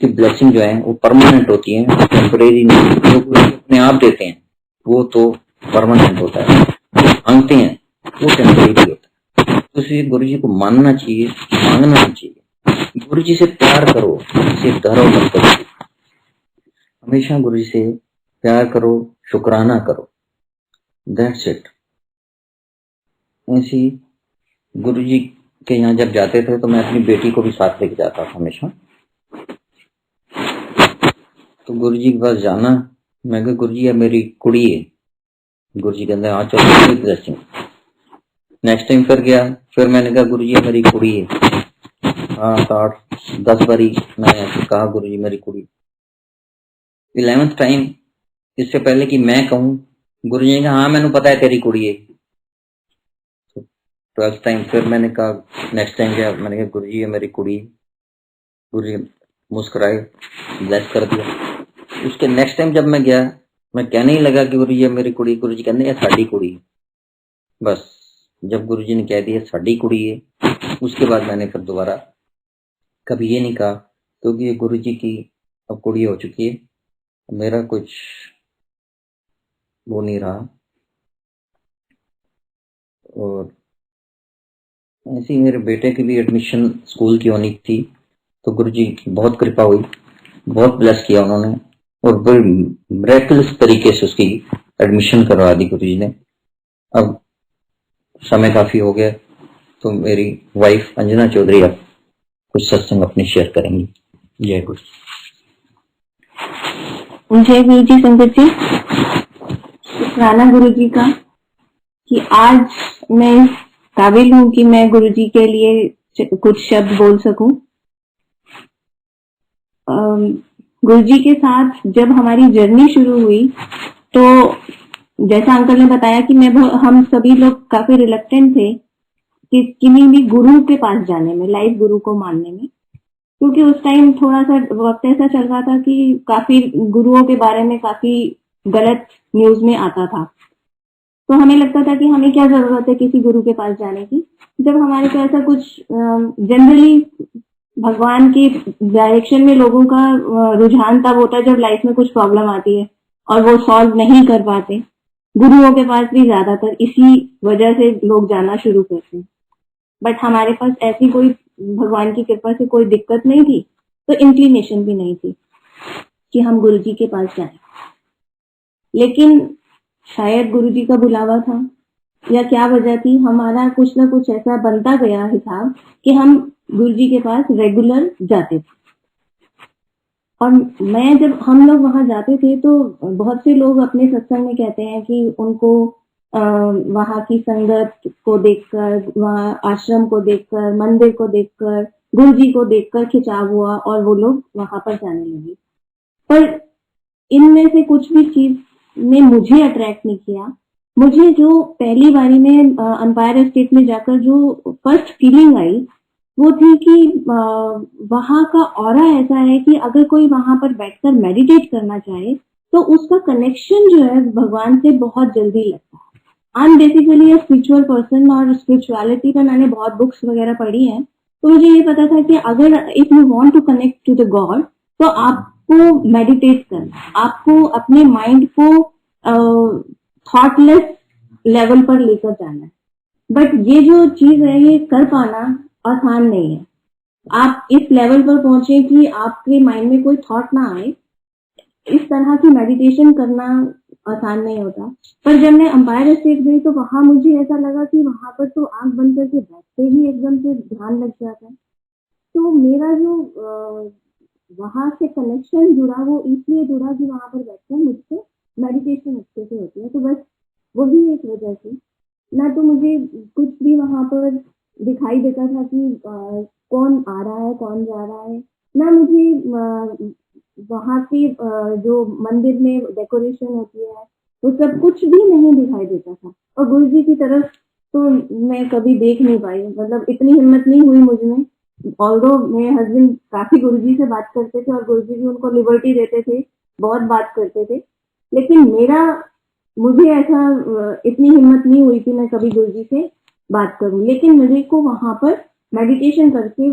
की ब्लेसिंग जो है वो परमानेंट होती है, टेम्परेरी नहीं। जो अपने आप देते हैं वो तो परमानेंट होता है, मांगते हैं वो टेम्परेरी होता है। तो इसलिए गुरु जी को मानना चाहिए, मांगना नहीं चाहिए। गुरु जी से प्यार करो, सिर्फ धरो मत करो। हमेशा गुरु जी से प्यार करो, शुक्राना करो, दैट्स इट। ऐसी गुरु जी के यहाँ जब जाते थे तो मैं अपनी बेटी को भी साथ लेके जाता था हमेशा। तो गुरु जी के पास जाना, मैं कहा, गुरु जी ये मेरी कुड़ी है। गुरु जी कहते, हाँ चलो ब्लेसिंग। नेक्स्ट टाइम फिर गया, फिर मैंने कहा, गुरु जी ये मेरी कुड़ी है। हाँ 8-10 बारी मैंने ऐसे कहा, गुरु जी मेरी कुड़ी। 11th टाइम, इससे पहले कि मैं कहूँ, गुरु जी ने कहा, हाँ मैंने पता है तेरी कुड़ी है। 12th टाइम फिर मैंने कहा, नेक्स्ट टाइम गया, मैंने कहा, गुरु जी ये मेरी कुड़ी है। गुरु जी मुस्कुराए, ब्लेस कर दिया। उसके नेक्स्ट टाइम जब मैं गया, मैं कहने ही लगा कि गुरु जी ये मेरी कुड़ी, गुरु जी कहते, ये साड़ी कुड़ी है। बस जब गुरु जी ने कह दिया साड़ी कुड़ी है, उसके बाद मैंने फिर दोबारा कभी ये नहीं कहा, क्योंकि ये गुरु जी की अब कुड़ी हो चुकी है, मेरा कुछ वो नहीं रहा। और ऐसे ही मेरे बेटे की भी एडमिशन स्कूल की होनी थी, तो गुरु जी की बहुत कृपा हुई, बहुत ब्लेस किया उन्होंने, और बड़ी मिरेकलस तरीके से उसकी एडमिशन करवा दी गुरु जी ने। अब समय काफी हो गया, तो मेरी वाइफ अंजना चौधरी अब कुछ सत्संग अपने शेयर करेंगी। जय गुरु। जय गुरु जी। संगत जी, शुक्राना गुरु जी का कि आज मैं काबिल हूँ कि मैं गुरु जी के लिए कुछ शब्द बोल सकूं। गुरु जी के साथ जब हमारी जर्नी शुरू हुई, तो जैसा अंकल ने बताया कि हम सभी लोग काफी रिलक्टेंट थे कि किसी भी गुरु के पास जाने में, लाइव गुरु को मानने में, क्योंकि उस टाइम थोड़ा सा वक्त ऐसा चल रहा था कि काफी गुरुओं के बारे में काफी गलत न्यूज में आता था। तो हमें लगता था कि हमें क्या जरूरत है किसी गुरु के पास जाने की, जब हमारे को ऐसा कुछ जनरली भगवान की डायरेक्शन में लोगों का रुझान तब होता है जब लाइफ में कुछ प्रॉब्लम आती है और वो सॉल्व नहीं कर पाते। गुरुओं के पास भी ज्यादातर इसी वजह से लोग जाना शुरू करते हैं। बट हमारे पास ऐसी कोई भगवान की कृपा से कोई दिक्कत नहीं थी, तो इंक्लिनेशन भी नहीं थी कि हम गुरु जी के पास जाएं। लेकिन शायद गुरु जी का बुलावा था या क्या वजह थी, हमारा कुछ ना कुछ ऐसा बनता गया हिसाब कि हम गुरु जी के पास रेगुलर जाते थे। और हम लोग वहां जाते थे तो बहुत से लोग अपने सत्संग में कहते हैं कि उनको वहां की संगत को देखकर, वहां आश्रम को देखकर, मंदिर को देखकर, गुरु जी को देखकर खिंचाव हुआ और वो लोग वहां पर जाने लगे। पर इनमें से कुछ भी चीज ने मुझे अट्रैक्ट नहीं किया। मुझे जो पहली बारी में एम्पायर एस्टेट में जाकर जो फर्स्ट फीलिंग आई, वो थी कि वहां का ऑरा ऐसा है कि अगर कोई वहां पर बैठकर मेडिटेट करना चाहे तो उसका कनेक्शन जो है भगवान से बहुत जल्दी लगता है। I am basically a spiritual person और स्पिरिचुअलिटी पर मैंने बहुत बुक्स वगैरह पढ़ी हैं, तो मुझे ये पता था कि अगर if you want to connect to the god तो आपको मेडिटेट करना, आपको अपने माइंड को थॉटलेस लेवल पर लेकर जाना है। बट ये जो चीज है ये कर पाना आसान नहीं है। आप इस लेवल पर पहुंचे कि आपके माइंड में कोई थॉट ना आए, इस तरह की मेडिटेशन करना आसान नहीं होता। पर जब मैं अंपायर स्टेट गई तो वहां मुझे ऐसा लगा कि वहां पर तो आंख बंद करके बैठते ही एकदम से ध्यान लग जाता है। तो मेरा जो वहां से कनेक्शन जुड़ा वो इसलिए जुड़ा कि वहां पर बैठकर मुझसे मेडिटेशन अच्छे से होती है। तो बस वही एक वजह थी। ना तो मुझे कुछ भी वहां पर दिखाई देता था कि कौन आ रहा है कौन जा रहा है, ना मुझे वहां की जो मंदिर में डेकोरेशन होती है वो सब कुछ भी नहीं दिखाई देता था। और गुरु जी की तरफ तो मैं कभी देख नहीं पाई, मतलब इतनी हिम्मत नहीं हुई मुझ में। ऑल्दो मेरे हस्बैंड काफी गुरुजी से बात करते थे और गुरुजी भी उनको लिबर्टी देते थे, बहुत बात करते थे, लेकिन मुझे ऐसा इतनी हिम्मत नहीं हुई कि मैं कभी गुरुजी से बात करूं। लेकिन मेरे को वहां पर मेडिटेशन करके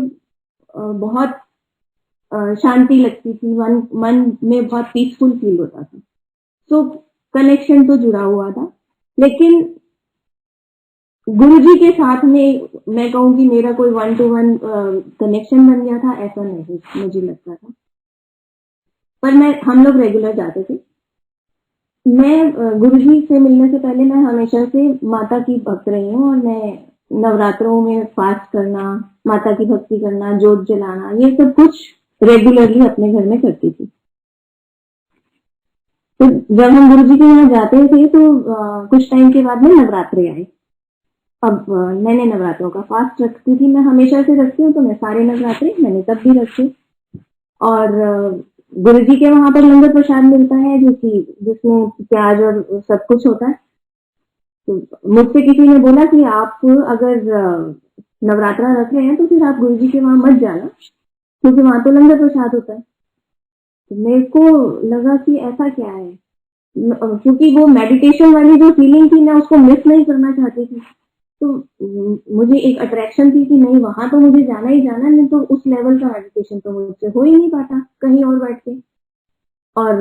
बहुत शांति लगती थी, मन में बहुत पीसफुल फील होता था। तो कनेक्शन तो जुड़ा हुआ था, लेकिन गुरुजी के साथ में मैं कहूंगी मेरा कोई 1-to-1 कनेक्शन बन गया था, ऐसा नहीं मुझे लगता था। पर हम लोग रेगुलर जाते थे। मैं गुरुजी से मिलने से पहले मैं हमेशा से माता की भक्त रही हूँ और मैं नवरात्रों में फास्ट करना, माता की भक्ति करना, जोत जलाना, ये सब कुछ रेगुलरली अपने घर में करती थी। तो जब हम गुरुजी के यहाँ जाते थे तो कुछ टाइम के बाद में नवरात्रे आए। अब मैंने नवरात्रों का फास्ट रखती थी, मैं हमेशा से रखती हूँ, तो मैं सारे नवरात्रे मैंने तब भी रखे। और गुरुजी के वहां पर लंगर प्रसाद मिलता है जिसमें प्याज और सब कुछ होता है। तो मुझसे किसी ने बोला कि आप अगर नवरात्रा रख रहे हैं तो फिर आप गुरुजी के वहां मत जाना, क्योंकि वहां तो लंगर प्रसाद होता है। तो मेरे को लगा कि ऐसा क्या है, क्योंकि वो मेडिटेशन वाली जो फीलिंग थी मैं उसको मिस नहीं करना चाहती थी। तो मुझे एक अट्रैक्शन थी कि नहीं, वहां तो मुझे जाना ही जाना, नहीं तो उस लेवल का मेडिटेशन तो मुझसे हो ही नहीं पाता कहीं और बैठ के। और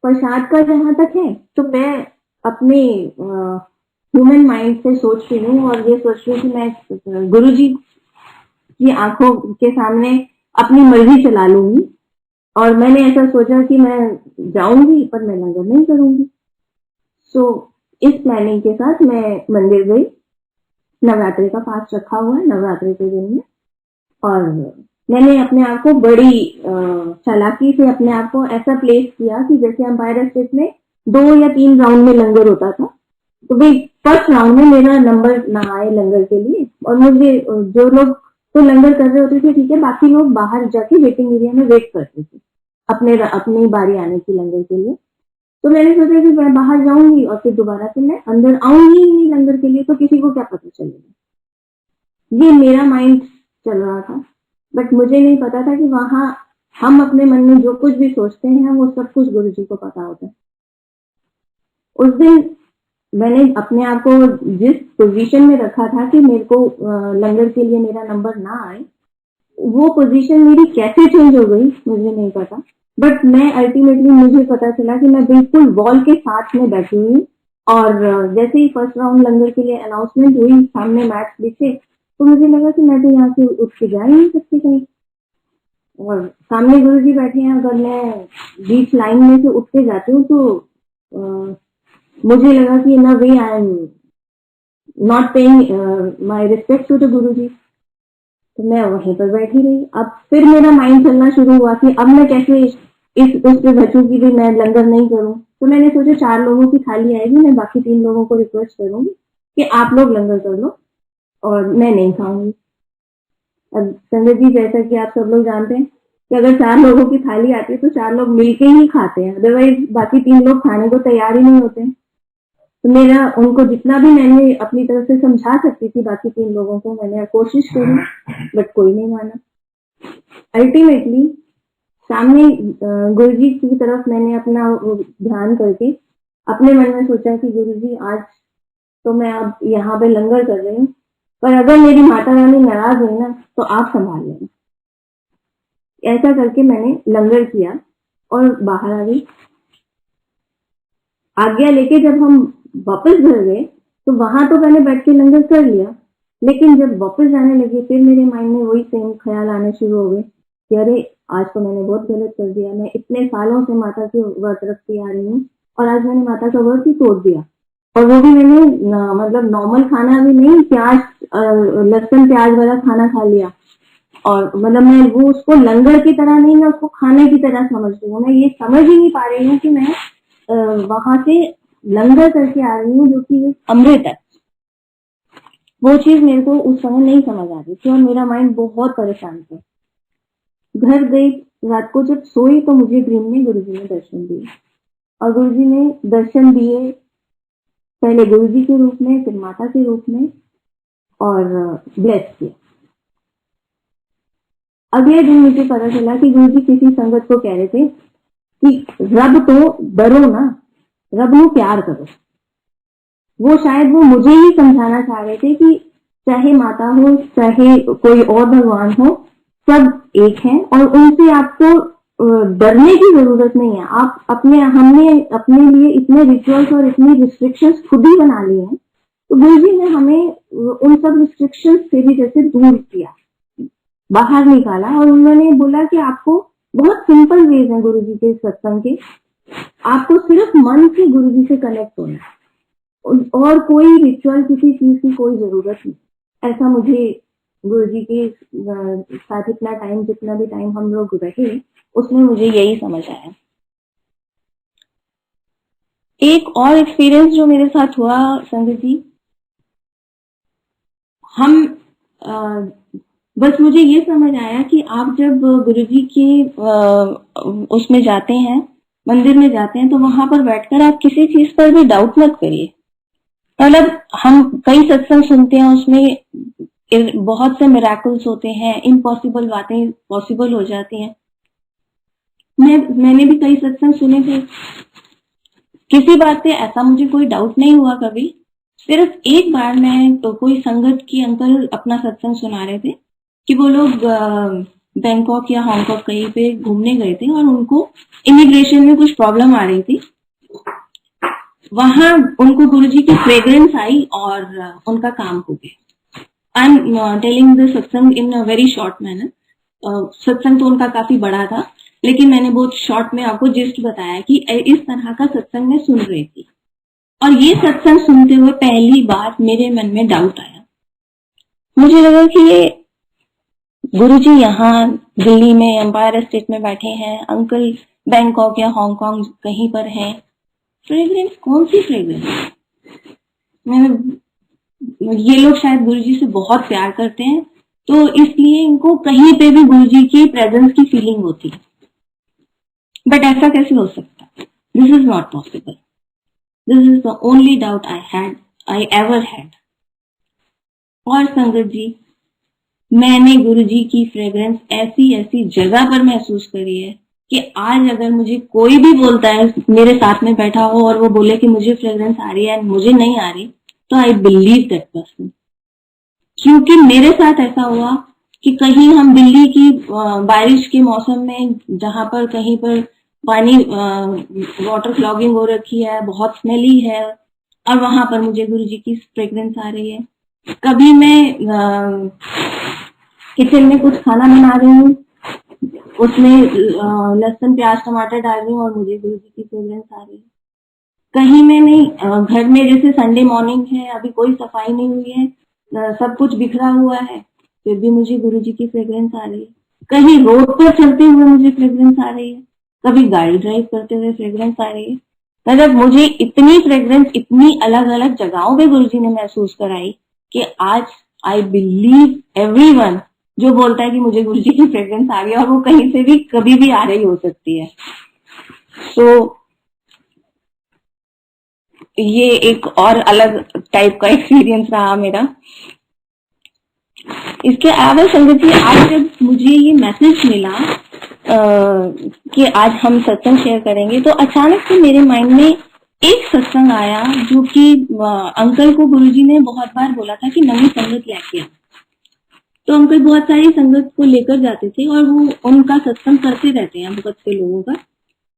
प्रसाद का जहां तक है तो मैं अपने ह्यूमन माइंड से सोच रही हूँ और ये सोच रही हूँ कि मैं गुरुजी की आंखों के सामने अपनी मर्जी चला लूंगी। और मैंने ऐसा सोचा कि मैं जाऊंगी पर मैं लंगर नहीं करूंगी। सो इस प्लानिंग के साथ मैं मंदिर गई। नवरात्रि का फास्ट रखा हुआ है नवरात्रि के दिन में, और मैंने अपने आप को बड़ी चालाकी से अपने आप को ऐसा प्लेस किया कि जैसे अंपायर स्टेट में 2 या 3 राउंड में लंगर होता था, तो भाई फर्स्ट राउंड में मेरा नंबर ना आए लंगर के लिए। और मुझे जो लोग तो लंगर कर रहे होते थे ठीक है, बाकी लोग बाहर जाके वेटिंग एरिया में वेट करते थे अपनी बारी आने की लंगर के लिए। तो मैंने सोचा कि मैं बाहर जाऊंगी और फिर दोबारा से मैं अंदर आऊंगी ही नहीं लंगर के लिए, तो किसी को क्या पता चलेगा। ये मेरा माइंड चल रहा था, बट मुझे नहीं पता था कि वहां हम अपने मन में जो कुछ भी सोचते हैं वो सब कुछ गुरुजी को पता होता है। उस दिन मैंने अपने आप को जिस पोजीशन में रखा था कि मेरे को लंगर के लिए मेरा नंबर ना आए, वो पोजीशन मेरी कैसे चेंज हो गई मुझे नहीं पता। बट मैं अल्टीमेटली मुझे पता चला कि मैं बिल्कुल वॉल के साथ में बैठी हुई। और जैसे ही फर्स्ट राउंड लंगर के लिए अनाउंसमेंट हुई, सामने मैच दिखे, तो मुझे लगा कि मैं तो यहाँ से उठ के जा ही नहीं सकती कहीं। और सामने गुरुजी बैठे हैं, अगर मैं बीच लाइन में से उठ के जाती हूँ तो मुझे लगा कि ना way I am not paying my respect to the Guruji. तो मैं वहीं पर बैठी रही। अब फिर मेरा माइंड चलना शुरू हुआ कि अब मैं कैसे उस पे बचूंगी भी, मैं लंगर नहीं करूं। तो मैंने सोचा 4 लोगों की थाली आएगी, मैं बाकी 3 लोगों को रिक्वेस्ट करूंगी कि आप लोग लंगर कर लो और मैं नहीं खाऊंगी। अब संजय जी, जैसा कि आप सब लोग जानते हैं कि अगर 4 लोगों की थाली आती है तो 4 लोग मिलके ही खाते हैं, अदरवाइज बाकी 3 लोग खाने को तैयार ही नहीं होते। तो मेरा उनको जितना भी मैंने अपनी तरफ से समझा सकती थी बाकी 3 लोगों को, मैंने कोशिश करी, बट कोई नहीं माना। अल्टीमेटली सामने गुरुजी की तरफ मैंने अपना ध्यान करके अपने मन में सोचा कि गुरुजी, आज तो मैं अब यहाँ पे लंगर कर रही हूँ, पर अगर मेरी माता रानी नाराज हुई ना तो आप संभाल लेना। ऐसा करके मैंने लंगर किया और बाहर आ गई। आज्ञा लेके जब हम वापस घर गए तो वहां तो मैंने बैठ के लंगर कर लिया, लेकिन जब वापस जाने लगे फिर मेरे माइंड में वही सेम ख्याल आने शुरू हो गए कि अरे आज तो मैंने बहुत गलत कर दिया। मैं इतने सालों से माता की व्रत रखती आ रही हूँ और आज मैंने माता का वर्ड भी तोड़ दिया, और वो भी मैंने मतलब नॉर्मल खाना भी नहीं, प्याज लहसुन प्याज वाला खाना खा लिया। और मतलब मैं वो उसको लंगर की तरह नहीं, मैं उसको खाने की तरह समझ रही हूँ। मैं ये समझ ही नहीं पा रही हूँ कि मैं वहां से लंगर करके आ रही हूँ जो कि एक अमृत है। वो चीज मेरे को उस समय नहीं समझ आ रही थी और मेरा माइंड बहुत परेशान था। घर गई, रात को जब सोई तो मुझे ड्रीम में गुरुजी ने दर्शन दिए, और गुरुजी ने दर्शन दिए पहले गुरुजी के रूप में, फिर माता के रूप में, और ब्लेस किया। अगले दिन मुझे पता चला कि गुरुजी किसी संगत को कह रहे थे कि रब तो डरो ना, रब ਨੂੰ प्यार करो। वो शायद वो मुझे ही समझाना चाह रहे थे कि चाहे माता हो, चाहे कोई और भगवान हो, सब एक हैं और उनसे आपको डरने की जरूरत नहीं है। आप हमने अपने लिए इतने रिचुअल्स और इतनी रिस्ट्रिक्शंस खुद ही बना लिए हैं, तो गुरुजी ने हमें उन सब रिस्ट्रिक्शंस से भी जैसे दूर किया, बाहर निकाला, और उन्होंने बोला कि आपको बहुत सिंपल वेज है गुरुजी के सत्संग के, आपको सिर्फ मन से गुरुजी से कनेक्ट होना है और कोई रिचुअल किसी चीज की कोई जरूरत नहीं। ऐसा मुझे गुरुजी के साथ इतना टाइम, जितना भी टाइम हम लोग रहे, उसमें मुझे यही समझ आया। एक और एक्सपीरियंस जो मेरे साथ हुआ संगत जी, हम बस मुझे ये समझ आया कि आप जब गुरुजी के उसमें जाते हैं, मंदिर में जाते हैं, तो वहां पर बैठकर आप किसी चीज पर भी डाउट मत करिए। मतलब हम कई सत्संग सुनते हैं, उसमें बहुत से मिरेकल्स होते हैं, इम्पॉसिबल बातें पॉसिबल हो जाती हैं। मैंने भी कई सत्संग सुने थे, किसी बात पे ऐसा मुझे कोई डाउट नहीं हुआ कभी। सिर्फ एक बार मैं तो कोई संगत की अंकल अपना सत्संग सुना रहे थे कि वो लोग बैंकॉक या हांगकांग कहीं पे घूमने गए थे और उनको इमिग्रेशन में कुछ प्रॉब्लम आ रही थी। वहां उनको गुरुजी की फ्रेग्रेंस आई और उनका काम हो गया। आई एम टेलिंग द सत्संग इन अ वेरी शॉर्ट मैनर। सत्संग तो उनका काफी बड़ा था, लेकिन मैंने बहुत शॉर्ट में आपको जिस्ट बताया कि इस तरह का सत्संग मैं सुन रही थी। और ये सत्संग सुनते हुए पहली बार मेरे मन में डाउट आया। मुझे लगा कि ये गुरुजी यहाँ दिल्ली में एम्पायर स्टेट में बैठे हैं, अंकल बैंकॉक या हांगकांग कहीं पर हैं। फ्रेग्रेंस, कौन सी फ्रेग्रेंस? ये लोग शायद गुरुजी से बहुत प्यार करते हैं, तो इसलिए इनको कहीं पे भी गुरुजी की प्रेजेंस की फीलिंग होती है। बट ऐसा कैसे हो सकता? This is not possible. This is the only doubt I ever had. और संगत जी, मैंने गुरुजी की फ्रेग्रेंस ऐसी ऐसी जगह पर महसूस करी है कि आज अगर मुझे कोई भी बोलता है, मेरे साथ में बैठा हो और वो बोले कि मुझे फ्रेग्रेंस आ रही है एंड मुझे नहीं आ रही, तो आई बिलीव दैट पर्सन। क्योंकि मेरे साथ ऐसा हुआ कि कहीं हम दिल्ली की बारिश के मौसम में, जहां पर कहीं पर पानी वाटर क्लॉगिंग हो रखी है, बहुत स्मेली है, और वहां पर मुझे गुरुजी की फ्रेग्रेंस आ रही है। कभी मैं किचन में कुछ खाना बना रही हूँ, उसमें लहसुन प्याज टमाटर डाल रही हूँ और मुझे गुरुजी की फ्रेग्रेंस आ रही है। कहीं मैं नहीं, घर में जैसे संडे मॉर्निंग है, अभी कोई सफाई नहीं हुई है, सब कुछ बिखरा हुआ है, फिर भी मुझे गुरुजी की फ्रेग्रेंस आ रही है। कहीं रोड पर चलते हुए मुझे फ्रेग्रेंस आ रही है, कभी गाड़ी ड्राइव करते हुए फ्रेग्रेंस आ रही है। मतलब मुझे इतनी फ्रेग्रेंस इतनी अलग अलग जगहों पे गुरुजी ने महसूस कराई कि आज आई बिलीव एवरीवन जो बोलता है कि मुझे गुरुजी की फ्रेग्रेंस आ रही है, और वो कहीं से भी कभी भी आ रही हो सकती है। तो ये एक और अलग टाइप का एक्सपीरियंस रहा मेरा। इसके अलावा संगत जी, आज जब मुझे ये मैसेज मिला कि आज हम सत्संग शेयर करेंगे, तो अचानक से मेरे माइंड में एक सत्संग आया जो कि अंकल को गुरुजी ने बहुत बार बोला था कि नवी संगत लेके आओ। तो अंकल बहुत सारी संगत को लेकर जाते थे और वो उनका सत्संग करते रहते हैं बहुत से लोगों का।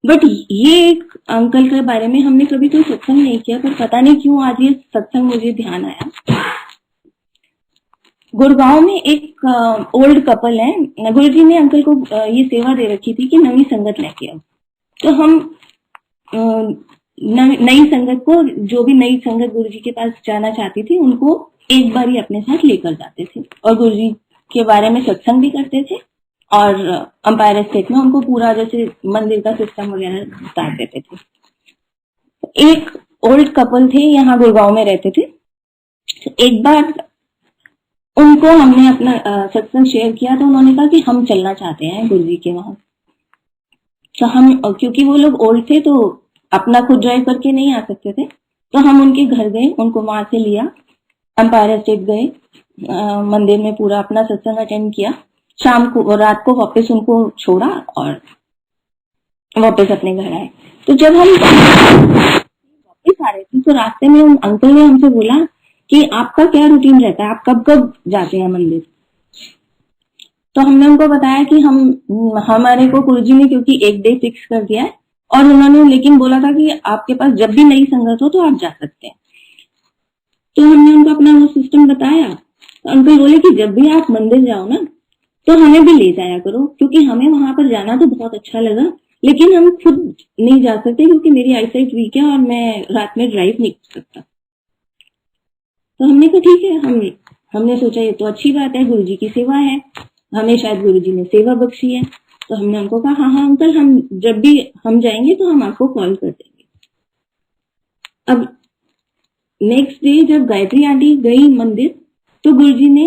बट ये एक अंकल के बारे में हमने कभी कोई सत्संग नहीं किया, पर पता नहीं क्यों आज ये सत्संग मुझे ध्यान आया। गुड़गांव में एक ओल्ड कपल है, गुरुजी ने अंकल को ये सेवा दे रखी थी कि नवी संगत लेके आओ। तो हम नई संगत को, जो भी नई संगत गुरु जी के पास जाना चाहती थी, उनको एक बार ही अपने साथ लेकर जाते थे और गुरु जी के बारे में सत्संग भी करते थे और अंपायर एस्टेट में उनको पूरा जैसे मंदिर का सिस्टम वगैरह बता देते थे। एक ओल्ड कपल थे, यहाँ गुड़गांव में रहते थे। एक बार उनको हमने अपना सत्संग शेयर किया तो उन्होंने कहा कि हम चलना चाहते हैं गुरु जी के वहां। तो हम, क्योंकि वो लोग ओल्ड थे तो अपना खुद ड्राइव करके नहीं आ सकते थे, तो हम उनके घर गए, उनको वहां से लिया, अंपायर एस्टेट गए, मंदिर में पूरा अपना सत्संग अटेंड किया, शाम को रात को वापस उनको छोड़ा और वापस अपने घर आए। तो जब हम वापस आ रहे थे तो रास्ते में उन अंकल ने हमसे बोला कि आपका क्या रूटीन रहता है, आप कब कब जाते हैं मंदिर? तो हमने उनको बताया कि हमारे को गुरुजी ने क्योंकि एक डे फिक्स कर दिया है और उन्होंने लेकिन बोला था कि आपके पास जब भी नई संगत हो तो आप जा सकते हैं। तो हमने उनको अपना वो सिस्टम बताया। तो अंकल बोले कि जब भी आप मंदिर जाओ ना तो हमें भी ले जाया करो, क्योंकि हमें वहां पर जाना तो बहुत अच्छा लगा, लेकिन हम खुद नहीं जा सकते क्योंकि मेरी आईसाइट वीक है और मैं रात में ड्राइव नहीं कर सकता। तो हमने कहा ठीक है, हमने सोचा ये तो अच्छी बात है, गुरुजी की सेवा है, हमें शायद गुरुजी ने सेवा बख्शी है। तो हमने उनको कहा हाँ हाँ अंकल, हम जब भी हम जाएंगे तो हम आपको कॉल कर देंगे। अब नेक्स्ट डे जब गायत्री आंटी गई मंदिर तो गुरुजी ने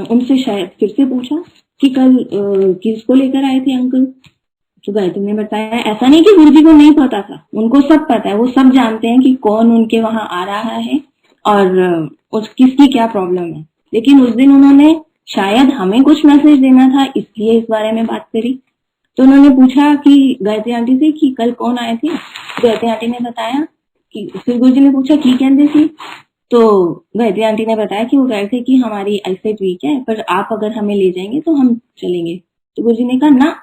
उनसे शायद फिर से पूछा कि कल किसको लेकर आए थे अंकल? तो गायत्री ने बताया ऐसा नहीं कि गुरुजी को नहीं पता था, उनको सब पता है, वो सब जानते हैं कि कौन उनके वहां आ रहा है और किसकी क्या प्रॉब्लम है। लेकिन उस दिन उन्होंने शायद हमें कुछ मैसेज देना था, इसलिए इस बारे में बात करी। तो उन्होंने पूछा कि गायत्री आंटी से कि कल कौन आए थे? गायत्री आंटी ने बताया कि, फिर गुरुजी ने पूछा की कहते थी? तो गायत्री आंटी ने बताया कि वो कह थे कि हमारी आईसाइट वीक है, पर आप अगर हमें ले जाएंगे तो हम चलेंगे। तो गुरुजी ने कहा ना,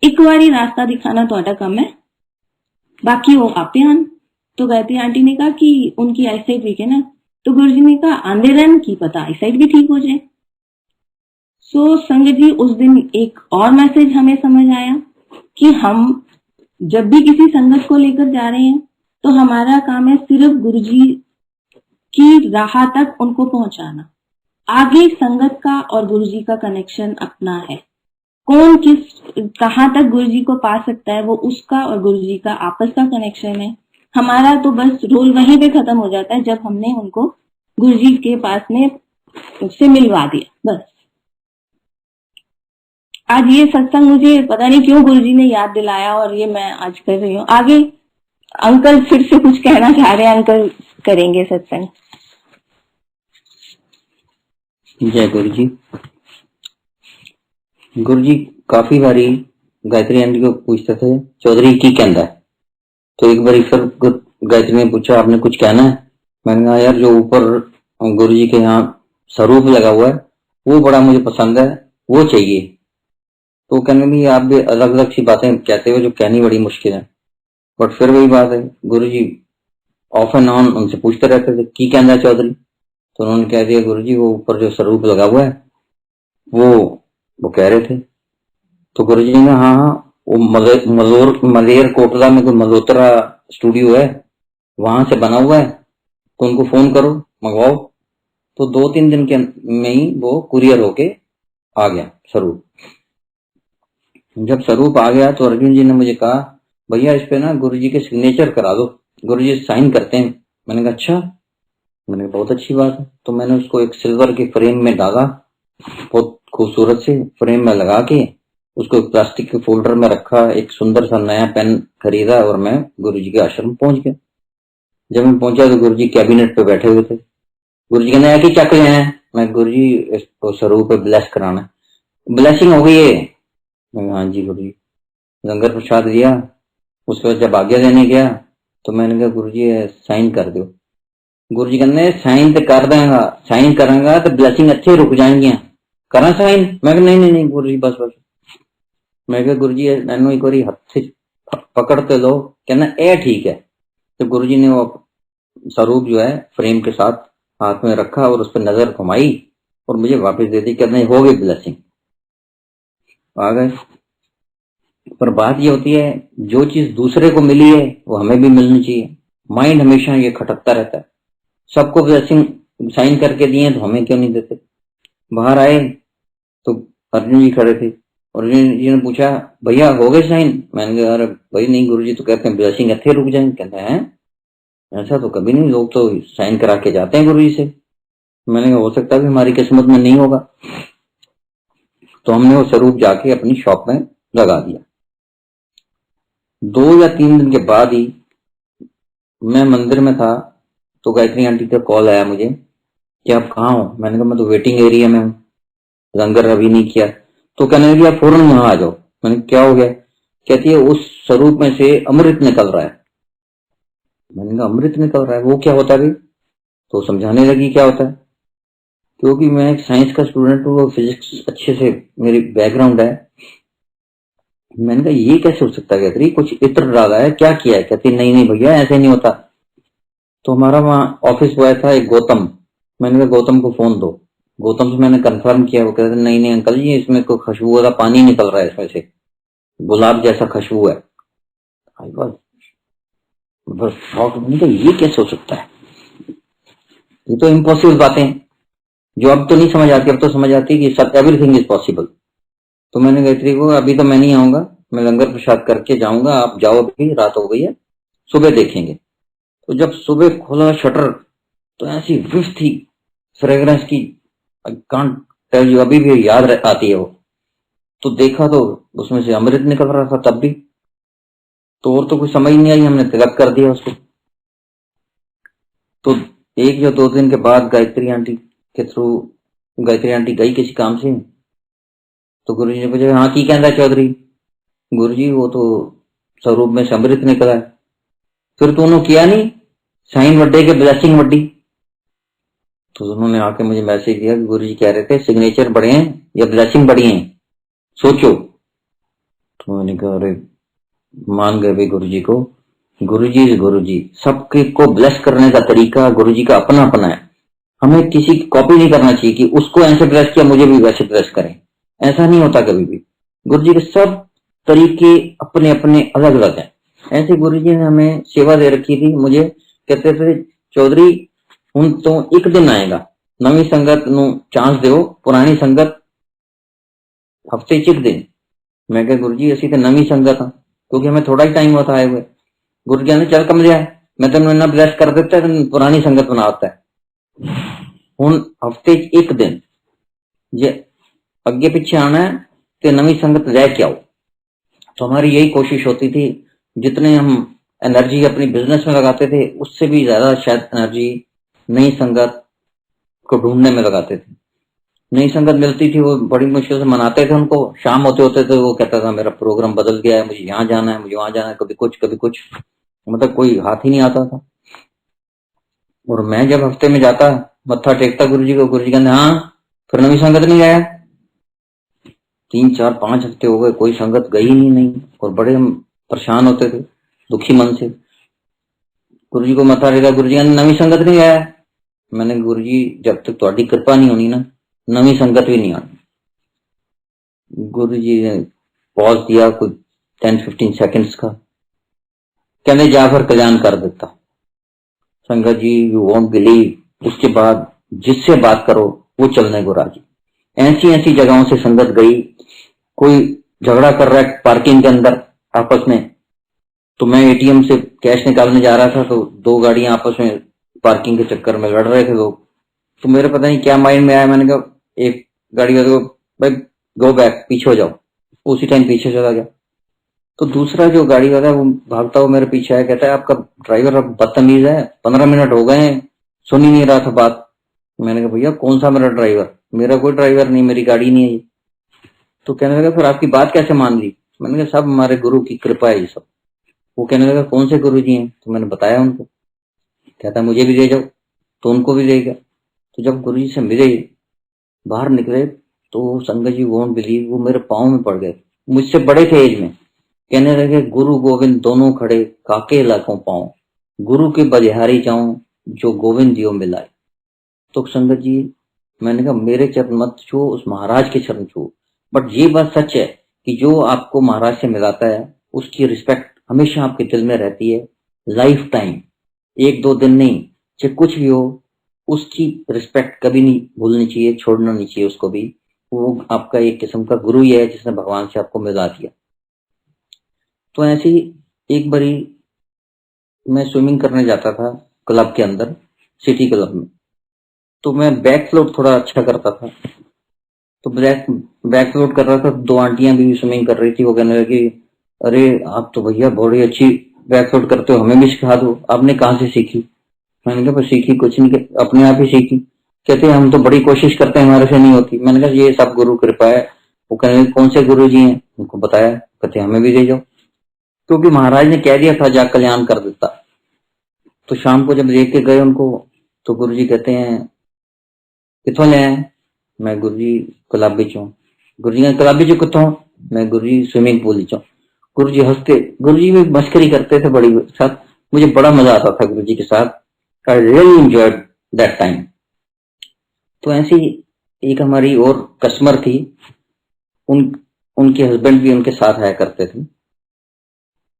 एक बारी रास्ता दिखाना ਤੁਹਾਡਾ ਕੰਮ है, बाकी वो आपे आन। तो गायत्री आंटी ने कहा कि उनकी आईसाइट वीक है ना। तो गुरुजी ने कहा आंदे रहन, की पता आईसाइट भी ठीक हो जाए। सो संगत जी, उस दिन एक और मैसेज हमें समझ आया कि हम जब भी किसी संगत को लेकर जा रहे हैं तो हमारा काम है सिर्फ गुरुजी की राह तक उनको पहुंचाना। आगे संगत का और गुरुजी का कनेक्शन अपना है, कौन किस कहां तक गुरुजी को पा सकता है वो उसका और गुरुजी का आपस का कनेक्शन है। हमारा तो बस रोल वहीं पे खत्म हो जाता है जब हमने उनको गुरुजी के पास में उससे मिलवा दिया। बस आज ये सत्संग मुझे पता नहीं क्यों गुरुजी ने याद दिलाया और ये मैं आज कर रही हूँ। आगे अंकल फिर से कुछ कहना चाह रहे हैं, अंकल करेंगे सत्संग। जय गुरु जी। गुरु जी काफी बारी गायत्री आंटी को पूछते थे चौधरी की कहना है, तो एक बार फिर गायत्री ने पूछा आपने कुछ कहना है? मैंने कहा यार जो ऊपर गुरु जी के यहाँ स्वरूप लगा हुआ है वो बड़ा मुझे पसंद है, वो चाहिए। तो कहने भी आप भी अलग अलग सी बातें कहते हो जो कहनी बड़ी मुश्किल है, बट फिर वही बात है, गुरु जी ऑफ एंड ऑन उनसे पूछते रहते थे की कहना है चौधरी। तो उन्होंने कह दिया गुरु जी वो ऊपर जो स्वरूप लगा हुआ है वो कह रहे थे। तो गुरु जी ने हाँ हाँ वो मलेर कोटला में कोई मल्होत्रा स्टूडियो है, वहां से बना हुआ है, तो उनको फोन करो मंगवाओ। तो 2-3 दिन के में ही वो कुरियर होके आ गया स्वरूप। जब स्वरूप आ गया तो अर्जुन जी ने मुझे कहा भैया इस पे ना गुरु जी के सिग्नेचर करा दो, गुरु जी साइन करते हैं। मैंने कहा अच्छा, मैंने बहुत अच्छी बात है। तो मैंने उसको एक सिल्वर के फ्रेम में डाला, बहुत खूबसूरत से फ्रेम में लगा के उसको एक प्लास्टिक के फोल्डर में रखा, एक सुंदर सा नया पेन खरीदा और मैं गुरु जी के आश्रम पहुंच गया। जब मैं पहुंचा तो गुरु जी कैबिनेट पे बैठे हुए थे। गुरु जी कहने की चक ले हैं? मैं गुरु जी इसको स्वरूप पे ब्लेस कराना। ब्लेसिंग हो गई है? हाँ जी गुरु जी। लंगर प्रसाद दिया, उसके बाद जब आज्ञा देने गया तो मैंने कहा गुरु जी साइन कर दो। गुरु जी कहने साइन तो कर देगा, साइन करेंगा तो ब्लेसिंग अच्छे रुक जाएंगी, करा साइन? मैं कहा नहीं नहीं नहीं गुरु जी बस बस। मैं कहा गुरु जी मैंने एक बार हाथ से पकड़ते लो, कहना ए ठीक है। तो गुरु जी ने वो स्वरूप जो है फ्रेम के साथ हाथ में रखा और उस पर नजर घुमाई और मुझे वापस दे दी, कहना हो गई ब्लेसिंग, आ गए। पर बात ये होती है, जो चीज दूसरे को मिली है वो हमें भी मिलनी चाहिए। माइंड हमेशा ये खटकता रहता है, सबको ब्लेसिंग साइन करके दिए तो हमें क्यों नहीं देते। बाहर आए तो अर्जुन जी खड़े थे, अर्जुन जी ने पूछा भैया हो गए साइन? मैंने कहा अरे भाई नहीं, गुरु जी तो कहते हैं ब्लेसिंग इतने रुक जाए। कहते हैं ऐसा तो कभी नहीं, लोग तो साइन करा के जाते हैं गुरु जी से। मैंने कहा हो सकता है हमारी किस्मत में नहीं होगा। तो हमने वो स्वरूप जाके अपनी शॉप में लगा दिया। 2 या 3 दिन के बाद ही मैं मंदिर में था तो गायत्री आंटी का कॉल आया मुझे कि आप कहाँ हो। मैंने कहा मैं तो वेटिंग एरिया में हूँ, लंगर अभी नहीं किया। तो कहने लगी आप फौरन यहाँ आ जाओ। मैंने क्या हो गया? कहती है उस स्वरूप में से अमृत निकल रहा है। मैंने कहा अमृत निकल रहा है, वो क्या होता है भाई? तो समझाने लगी क्या होता है। क्योंकि मैं एक साइंस का स्टूडेंट हूँ और फिजिक्स अच्छे से मेरी बैकग्राउंड है। मैंने कहा ये कैसे हो सकता है गायत्री, कुछ इत्र डाला है, क्या किया है? कहती नहीं नहीं भैया ऐसे नहीं होता। तो हमारा वहाँ ऑफिस बॉय था एक गौतम, मैंने कहा गौतम को फोन दो। गौतम से मैंने कंफर्म किया, वो कहते नहीं नहीं अंकल जी इसमें कोई खुशबू वाला पानी निकल रहा है, इसमें से गुलाब जैसा खुशबू है। आई बस बस शॉक, मैंने कहा ये कैसे हो सकता है, ये तो इम्पॉसिबल बातें हैं जो अब तो नहीं समझ आती, अब तो समझ आती है कि सब एवरीथिंग इज पॉसिबल। तो मैंने गायत्री को अभी तो मैं नहीं आऊंगा, मैं लंगर प्रसाद करके जाऊंगा, आप जाओ, अभी रात हो गई है, सुबह देखेंगे। तो जब सुबह खोला शटर तो ऐसी विफ थी फ्रेग्रेंस की, आई कांट टेल यू, अभी भी याद आती है वो। तो देखा तो उसमें से अमृत निकल रहा था तब भी। तो और तो कुछ समझ नहीं आई, हमने तिलक कर दिया उसको। तो 1 या 2 दिन के बाद गायत्री आंटी के थ्रू, गायत्री आंटी गई किसी काम से, तो गुरु जी ने पूछा हाँ की कहता चौधरी? गुरु जी वो तो स्वरूप में से अमृत निकला है। फिर तो उन्होंने किया नहीं साइन वड्डे के ब्लेसिंग वड्डी। तो उन्होंने आके मुझे मैसेज दिया कि गुरु जी कह रहे थे सिग्नेचर बड़े हैं या ब्लेसिंग बड़ी हैं, सोचो। तो मैंने कहा अरे मान गए भाई गुरु जी को, गुरु जी गुरु जी, सबके को ब्लेस करने का तरीका गुरु जी का अपना अपना है। हमें किसी की कॉपी नहीं करना चाहिए कि उसको ऐसे ब्लेस किया मुझे भी वैसे ब्लेस करें, ऐसा नहीं होता कभी भी। गुरु जी के सब तरीके अपने अपने अलग अलग हैं। ऐसे गुरु जी ने हमें सेवा दे रखी थी। मुझे कहते थे चौधरी हूं तो एक दिन आएगा, नवी संगत नु चांस दो, पुरानी संगत हफ्ते च एक दिन। मैं कहा गुरु जी असि तो नवी संगत हाँ, क्योंकि हमें थोड़ा ही टाइम हुआ था आए हुए। गुरु जी ने चल कमरिया मैं तेन इन्ना ब्लेस कर देता है, पुरानी संगत बनाता है, हूं हफ्ते च एक दिन जे अगे पीछे आना है तो नवी संगत लेके आओ। तो हमारी यही कोशिश होती थी, जितने हम एनर्जी अपनी बिजनेस में लगाते थे उससे भी ज्यादा शायद एनर्जी नई संगत को ढूंढने में लगाते थे। नई संगत मिलती थी वो बड़ी मुश्किल से मनाते थे उनको, शाम होते होते थे वो कहता था मेरा प्रोग्राम बदल गया है, मुझे यहाँ जाना है, मुझे वहां जाना है, कभी कुछ, मतलब कोई हाथ ही नहीं आता था। और मैं जब हफ्ते में जाता मत्था टेकता गुरु जी को, गुरु जी कहते हाँ फिर नवी संगत नहीं आया। 3 4 5 हफ्ते हो गए कोई संगत गई ही नहीं, और बड़े हम परेशान होते थे दुखी मन से। गुरु जी को मत्था टेका, गुरु जी कहते नवी संगत नहीं आया। मैंने गुरु जी जब तक तुम्हारी कृपा नहीं होनी ना नवी संगत भी नहीं आनी। गुरु जी ने पॉज दिया कुछ 10-15 सेकंड्स का, कहने जा फिर कल्याण कर देता। संगत जी यू वोंट बिलीव, उसके बाद जिससे बात करो वो चलने को राजी। ऐसी ऐसी जगहों से संगत गई। कोई झगड़ा कर रहा है पार्किंग के अंदर आपस में, तो मैं एटीएम से कैश निकालने जा रहा था तो 2 गाड़ियां आपस में पार्किंग के चक्कर में लड़ रहे थे लोग। तो मेरे पता नहीं क्या माइंड में आया, मैंने कहा एक गाड़ी वाले को भाई गो बैक, पीछे हो जाओ। उसी टाइम पीछे चला गया। तो दूसरा जो गाड़ी वाला वो भागता हुआ मेरे पीछे आया, कहता है आपका ड्राइवर अब बदतमीज है, 15 मिनट हो गए हैं सुन ही नहीं रहा था बात। मैंने कहा भैया कौन सा मेरा ड्राइवर, मेरा कोई ड्राइवर नहीं, मेरी गाड़ी नहीं है ये। तो कहने लगा फिर आपकी बात कैसे मान ली? मैंने कहा सब हमारे गुरु की कृपा है ये सब। वो कहने लगा कौन से गुरु जी हैं? तो मैंने बताया उनको। कहता मुझे भी ले जाओ, तो उनको भी ले गया। तो जब गुरु जी से मिले बाहर निकले तो संगत जी वोंट बिलीव वो मेरे पाँव में पड़ गए, मुझसे बड़े थे एज में। कहने लगे गुरु गोविंद दोनों खड़े काके लाखों पाँव, गुरु के बलिहारी जाऊं जो गोविंद दियो मिलाए। तो संगत जी मैंने कहा मेरे चरण मत छू, उस महाराज के चरण छू। बट ये बात सच है कि जो आपको महाराज से मिलाता है उसकी रिस्पेक्ट हमेशा आपके दिल में रहती है लाइफ टाइम, एक दो दिन नहीं, चाहे कुछ भी हो, उसकी रिस्पेक्ट कभी नहीं भूलनी चाहिए, छोड़ना नहीं चाहिए उसको भी। वो आपका एक किस्म का गुरु ही है जिसने भगवान से आपको मिला दिया। तो ऐसी एक बारी मैं स्विमिंग करने जाता था क्लब के अंदर, सिटी क्लब में। तो मैं बैक फ्लोट थोड़ा अच्छा करता था, तो बैक फ्लोट कर रहा था। दो आंटियां भी स्विमिंग कर रही थी। वो कहने लगी, अरे आप तो भैया बड़ी अच्छी बैक फ्लोट करते हो, हमें भी सिखा दो। आपने कहाँ से सीखी? मैंने कहा सीखी कुछ नहीं, अपने आप ही सीखी। कहते हम तो बड़ी कोशिश करते हैं, हमारे से नहीं होती। मैंने कहा ये सब गुरु कृपा है। वो कहने लगे कौन से गुरु जी हैं? उनको बताया। कहते हमें भी दे जाओ, क्योंकि महाराज ने कह दिया था जा कल्याण कर देता। तो शाम को जब देख के गए उनको, तो गुरु जी कहते हैं कितों ले आए? मैं गुरु जी गुलाबी चो। गुरु जी गुलाबी चो कितों? मैं गुरु जी स्विमिंग पूल चो। गुरु जी हंसते, गुरु जी भी मस्करी करते थे बड़ी साथ। मुझे बड़ा मजा आता था गुरु जी के साथ। I really enjoyed that time. तो ऐसी एक हमारी और कस्टमर थी, उनके हस्बैंड भी उनके साथ आया करते थे,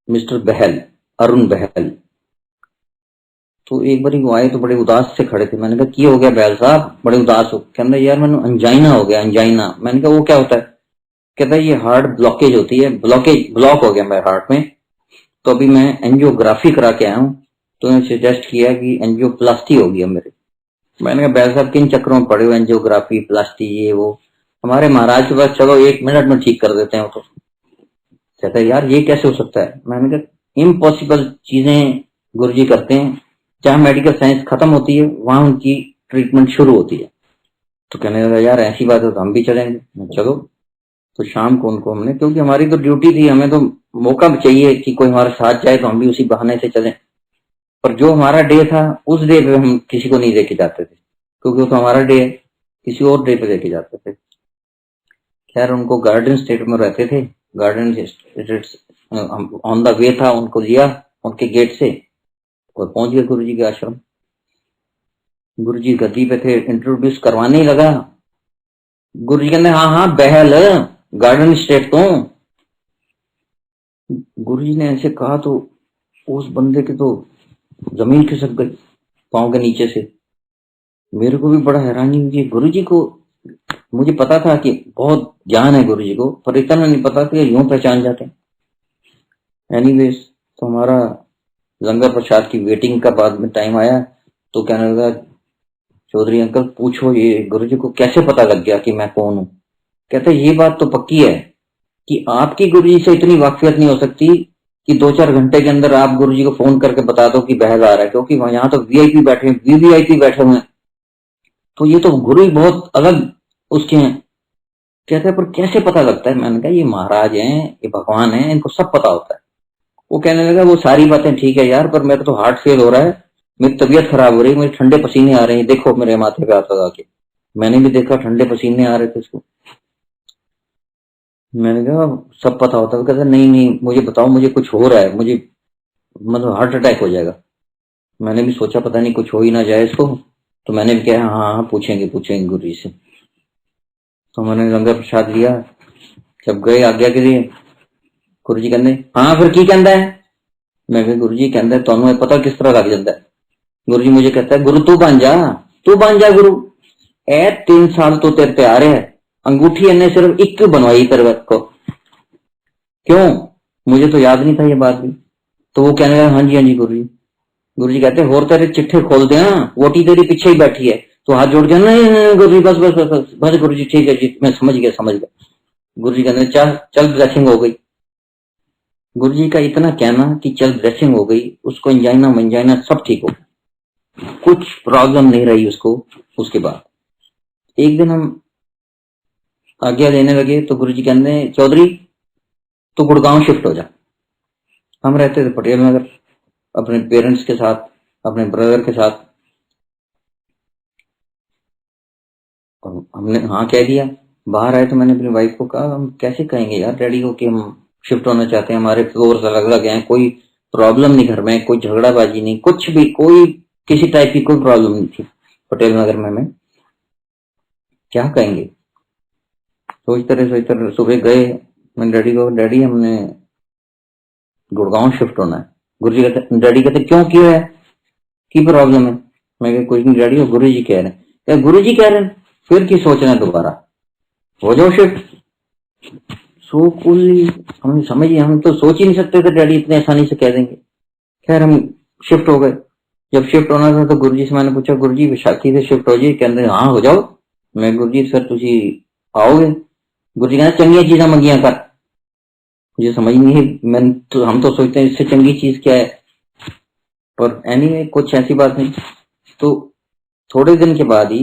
मिस्टर बहल, अरुण बहल। तो एक बार वो आए तो बड़े उदास से खड़े थे। मैंने कहा की हो गया बहल साहब, बड़े उदास हो? कहना यार मैंने अंजाइना हो गया, अंजाइना। मैंने कहा वो क्या होता है? कहता है ये हार्ट ब्लॉकेज होती है, ब्लॉक हो गया मेरे हार्ट में, तो अभी मैं एंजियोग्राफी करा के आया हूँ। तो उन्होंने सजेस्ट किया कि एंजियोप्लास्टी हो गया मेरे। मैंने कहा बैल साहब किन चक्रों में पड़े हुए, एंजियोग्राफी प्लास्टी ये वो, हमारे महाराज के पास चलो 1 मिनट में ठीक कर देते हैं। तो कहता है यार ये कैसे हो सकता है? मैंने कहा इम्पॉसिबल चीजें गुरुजी करते हैं, जहां मेडिकल साइंस खत्म होती है वहां उनकी ट्रीटमेंट शुरू होती है। तो कहने लगा यार ऐसी बात है तो हम भी चलेंगे। चलो। तो शाम को उनको हमने, क्योंकि हमारी तो ड्यूटी थी, हमें तो मौका भी चाहिए कि कोई हमारे साथ जाए, तो हम भी उसी बहाने से चलें। पर जो हमारा डे था उस डे पे हम किसी को नहीं लेके जाते थे, क्योंकि वो तो हमारा डे है, किसी और डे पे लेके जाते थे। खैर उनको गार्डन स्टेट में रहते थे, garden state on the way था, उनको लिया उनके गेट से और पहुंच गए गुरु जी के आश्रम। गुरु जी गद्दी पे थे, इंट्रोड्यूस करवाने ही लगा। गुरु जी कहते हाँ हाँ बहल गार्डन स्टेट तो। गुरु जी ने ऐसे कहा तो उस बंदे के तो जमीन खिसक गई पांव के नीचे से। मेरे को भी बड़ा हैरानी हुई। गुरु जी को मुझे पता था कि बहुत ज्ञान है गुरु जी को, पर इतना नहीं पता कि यूं पहचान जाते हैं। एनीवेज, तो हमारा लंगर प्रसाद की वेटिंग का बाद में टाइम आया। तो कहने लगा चौधरी अंकल पूछो ये गुरु जी को कैसे पता लग गया कि मैं कौन हूं? कहते ये बात तो पक्की है कि आपकी गुरु जी से इतनी वाकफियत नहीं हो सकती कि 2-4 घंटे के अंदर आप गुरु जी को फोन करके बता दो कि बहल आ रहा है, क्योंकि यहाँ तो वीआईपी बैठे, वीवीआईपी बैठे हुए हैं। तो ये तो गुरु ही बहुत अलग उसके हैं। कहते हैं पर कैसे पता लगता है? मैंने कहा ये महाराज हैं, ये भगवान हैं, इनको सब पता होता है। वो कहने लगा वो सारी बातें ठीक है यार, पर मेरे तो हार्ट फेल हो रहा है, मेरी तबीयत खराब हो रही है, मेरे ठंडे पसीने आ रहे हैं, देखो मेरे माथे पे हाथ लगा के। मैंने भी देखा ठंडे पसीने आ रहे थे इसको। मैंने कहा सब पता होता है? कहता नहीं नहीं मुझे बताओ, मुझे कुछ हो रहा है, मुझे मतलब हार्ट अटैक हो जाएगा। मैंने भी सोचा पता नहीं कुछ हो ही ना जाए इसको, तो मैंने भी कहा हाँ हाँ पूछेंगे पूछेंगे गुरु जी से। तो मैंने लंगर प्रसाद लिया। जब गए आज्ञा के लिए, गुरु जी कहते हाँ फिर की कहता है? मैं कहा गुरु जी कहता है ਤੁਹਾਨੂੰ पता किस तरह लग जाता है? गुरु जी मुझे कहता है गुरु तू बन जा, तू बन जा गुरु। 3 साल तो तेरे पे आ रहे हैं, अंगूठी इन्हें सिर्फ एक बनवाई तेरे को, क्यों? मुझे तो याद नहीं था ये बात भी। तो वो कहने लगा हाँ जी गुरु जी। गुरु जी कहते और तेरे चिट्ठे खोल दे, वोटी तेरी पीछे ही बैठी है। तो हाथ जोड़ के नहीं गुरु जी बस बस बस बस बस गुरु जी ठीक है जी, मैं समझ गया समझ गया। गुरु जी कहते चल चल ब्लेसिंग हो गई। गुरु जी का इतना कहना कि चल ब्लेसिंग हो गई, उसको अंजाइना मंजाइना सब ठीक हो, कुछ प्रॉब्लम नहीं रही उसको। उसके बाद एक दिन हम आज्ञा देने लगे तो गुरु जी कहते हैं चौधरी तू गुड़गांव शिफ्ट हो जा। हम रहते थे पटेल नगर अपने पेरेंट्स के साथ, अपने ब्रदर के साथ। और हमने हाँ कह दिया। बाहर आए तो मैंने अपनी वाइफ को कहा हम कैसे कहेंगे यार डैडी को कि हम शिफ्ट होना चाहते हैं, हमारे फ्लोर्स अलग अलग हैं, कोई प्रॉब्लम नहीं घर में, कोई झगड़ाबाजी नहीं, कुछ भी, कोई किसी टाइप की कोई प्रॉब्लम नहीं थी पटेल नगर में, हमें क्या कहेंगे? सोचते रहे सुबह गए, मैंने डैडी को, डैडी हमने गुड़गांव शिफ्ट होना है। गुरुजी कहते, डैडी कहते क्यों, क्यों है, की प्रॉब्लम है? मैं कहा कुछ नहीं डैडी, गुरु जी कह रहे हैं। क्या गुरु जी कह रहे हैं? फिर की सोचना है, दोबारा हो जाओ शिफ्ट। सो कुल हम समझिए, हम तो सोच ही नहीं सकते थे डैडी इतने आसानी से कह देंगे। खैर हम शिफ्ट हो गए। जब शिफ्ट होना था तो गुरुजी से मैंने पूछा, गुरुजी विशाखी से शिफ्ट हो जाए? कहते हाँ हो जाओ। मैं गुरुजी सर तुझी आओगे? गुरुजी कहते चंगी चीजा मंगिया कर। मुझे समझ नहीं है, मैं तो हम तो सोचते हैं इससे चंगी चीज क्या है, पर एनीवे कुछ ऐसी बात नहीं। तो थोड़े दिन के बाद ही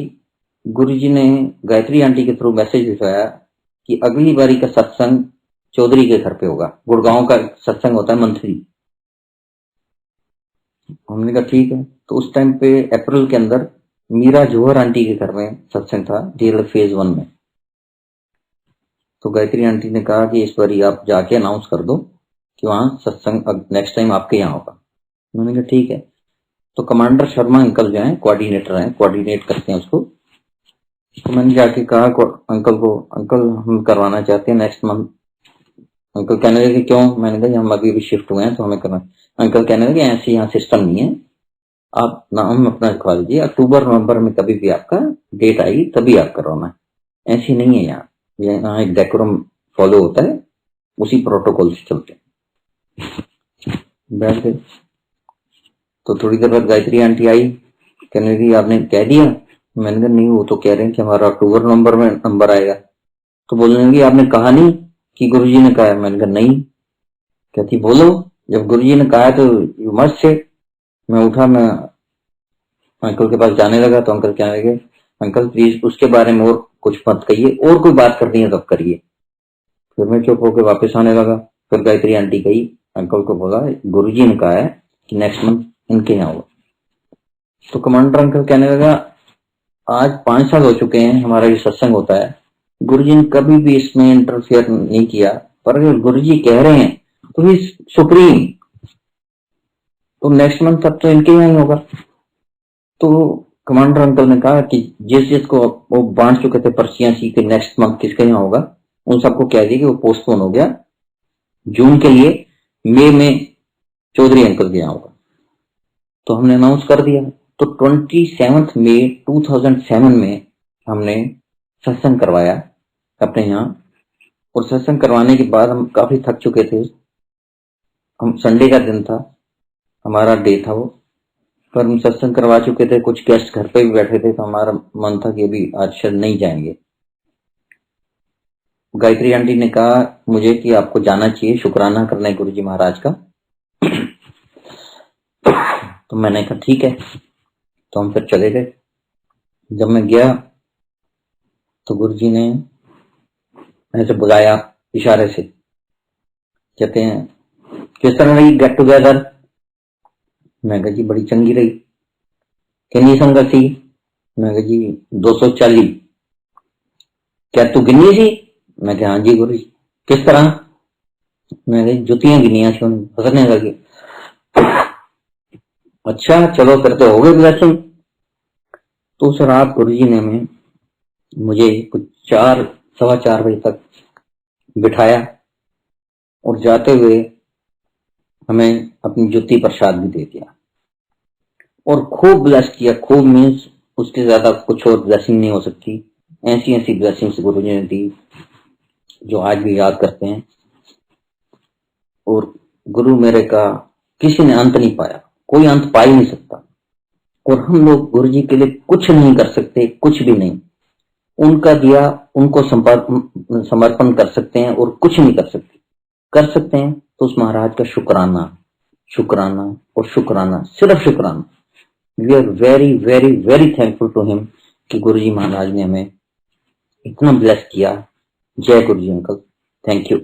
गुरुजी ने गायत्री आंटी के थ्रू मैसेज भिजवाया कि अगली बारी का सत्संग चौधरी के घर पे होगा। गुड़गांव का सत्संग होता है मंथली। हमने कहा ठीक है। तो उस टाइम पे अप्रैल के अंदर मीरा जौहर आंटी के घर में सत्संग था, डीएलएफ फेज 1 में। तो गायत्री आंटी ने कहा कि इस बारी आप जाके अनाउंस कर दो कि वहां सत्संग नेक्स्ट टाइम आपके यहाँ होगा। मैंने कहा ठीक है। तो कमांडर शर्मा अंकल जो है कोऑर्डिनेटर हैं, कोऑर्डिनेट करते हैं उसको। तो मैंने जाके कहा अंकल को, अंकल हम करवाना चाहते हैं नेक्स्ट मंथ। अंकल कहने लगे क्यों? मैंने कहा हम अभी शिफ्ट हुए हैं तो हमें करना। अंकल कहने लगे ऐसे यहाँ सिस्टम नहीं है, आप नाम अपना लिखवा लीजिए, अक्टूबर नवंबर में कभी भी आपका डेट आएगी तभी आप करवाना है, ऐसी नहीं है यहाँ एक डेकोरम फॉलो होता है, उसी प्रोटोकॉल से चलते हैं। बैठ गए। तो थोड़ी देर बाद गायत्री आंटी आई, कहने लगी आपने कह दिया? मैंने कहा नहीं, वो तो कह रहे हैं कि हमारा अक्टूबर नवंबर में नंबर आएगा। तो बोलने लगी आपने कहा नहीं कि गुरुजी ने कहा है? मैंने कहा नहीं। कहती बोलो, जब गुरुजी ने कहा है तो यू मस्ट से। मैं उठा, मैं अंकल के पास जाने लगा तो अंकल कहने लगे अंकल प्लीज उसके बारे में और कुछ मत कहिए, और कोई बात करनी है तब करिए। फिर मैं चुप होकर वापस आने लगा। फिर गायत्री आंटी गई, अंकल को बोला गुरुजी ने कहा है कि नेक्स्ट मंथ इनके यहाँ होगा। तो कमांडर अंकल कहने लगा आज 5 साल हो चुके हैं हमारा ये सत्संग होता है, गुरुजी ने कभी भी इसमें इंटरफेयर नहीं किया, पर अगर गुरुजी कह रहे हैं तो ही सुप्रीम, तो नेक्स्ट मंथ तक तो इनके यहाँ ही होगा। तो कमांडर अंकल ने कहा कि जिस जिसको वो बांट चुके थे पर्चियां सी के नेक्स्ट मंथ किसके यहाँ होगा, उन सबको कह दी कि वो पोस्टपोन हो गया जून के लिए, मई में चौधरी अंकल के यहाँ होगा। तो हमने अनाउंस कर दिया। तो 27 मई 2007 में हमने सत्संग करवाया अपने यहाँ। और सत्संग करवाने के बाद हम काफी थक चुके थे। हम संडे का दिन था, हमारा डे था वो, पर हम सत्संग करवा चुके थे, कुछ गेस्ट घर पे भी बैठे थे, तो हमारा मन था कि अभी आज शायद नहीं जाएंगे। गायत्री आंटी ने कहा मुझे कि आपको जाना चाहिए शुक्राना करने गुरुजी महाराज का। तो मैंने कहा ठीक है। तो हम फिर चले गए। जब मैं गया तो गुरुजी ने ऐसे बुलाया इशारे से, कहते हैं किस तरह रही गेट टुगेदर? मैं कहा जी बड़ी चंगी रही। कितनी संगत थी? मैं कहा जी 240। क्या तू गिनी थी? मैं कहा हाँ जी गुरु जी। किस तरह? मैं कहा जुतियां गिनिया थी, हंसने लगे। अच्छा चलो फिर तो हो गए ब्लेसिंग। तो उस रात गुरुजी ने मुझे कुछ 4-4:15 बजे तक बिठाया और जाते हुए हमें अपनी जुत्ती प्रसाद भी दे दिया और खूब ब्लेस किया। खूब मीन्स उसके ज्यादा कुछ और ब्लेसिंग नहीं हो सकती। ऐसी ऐसी ब्लेसिंग्स गुरुजी ने दी जो आज भी याद करते हैं। और गुरु मेरे का किसी ने अंत नहीं पाया, कोई अंत पा ही नहीं सकता। और हम लोग गुरुजी के लिए कुछ नहीं कर सकते, कुछ भी नहीं। उनका दिया उनको समर्पण कर सकते हैं और कुछ नहीं कर सकते। कर सकते हैं तो उस महाराज का शुक्राना, शुक्राना और शुक्राना, सिर्फ शुक्राना। We are very very very thankful to him कि गुरुजी महाराज ने हमें इतना ब्लेस किया। जय गुरुजी अंकल, थैंक यू।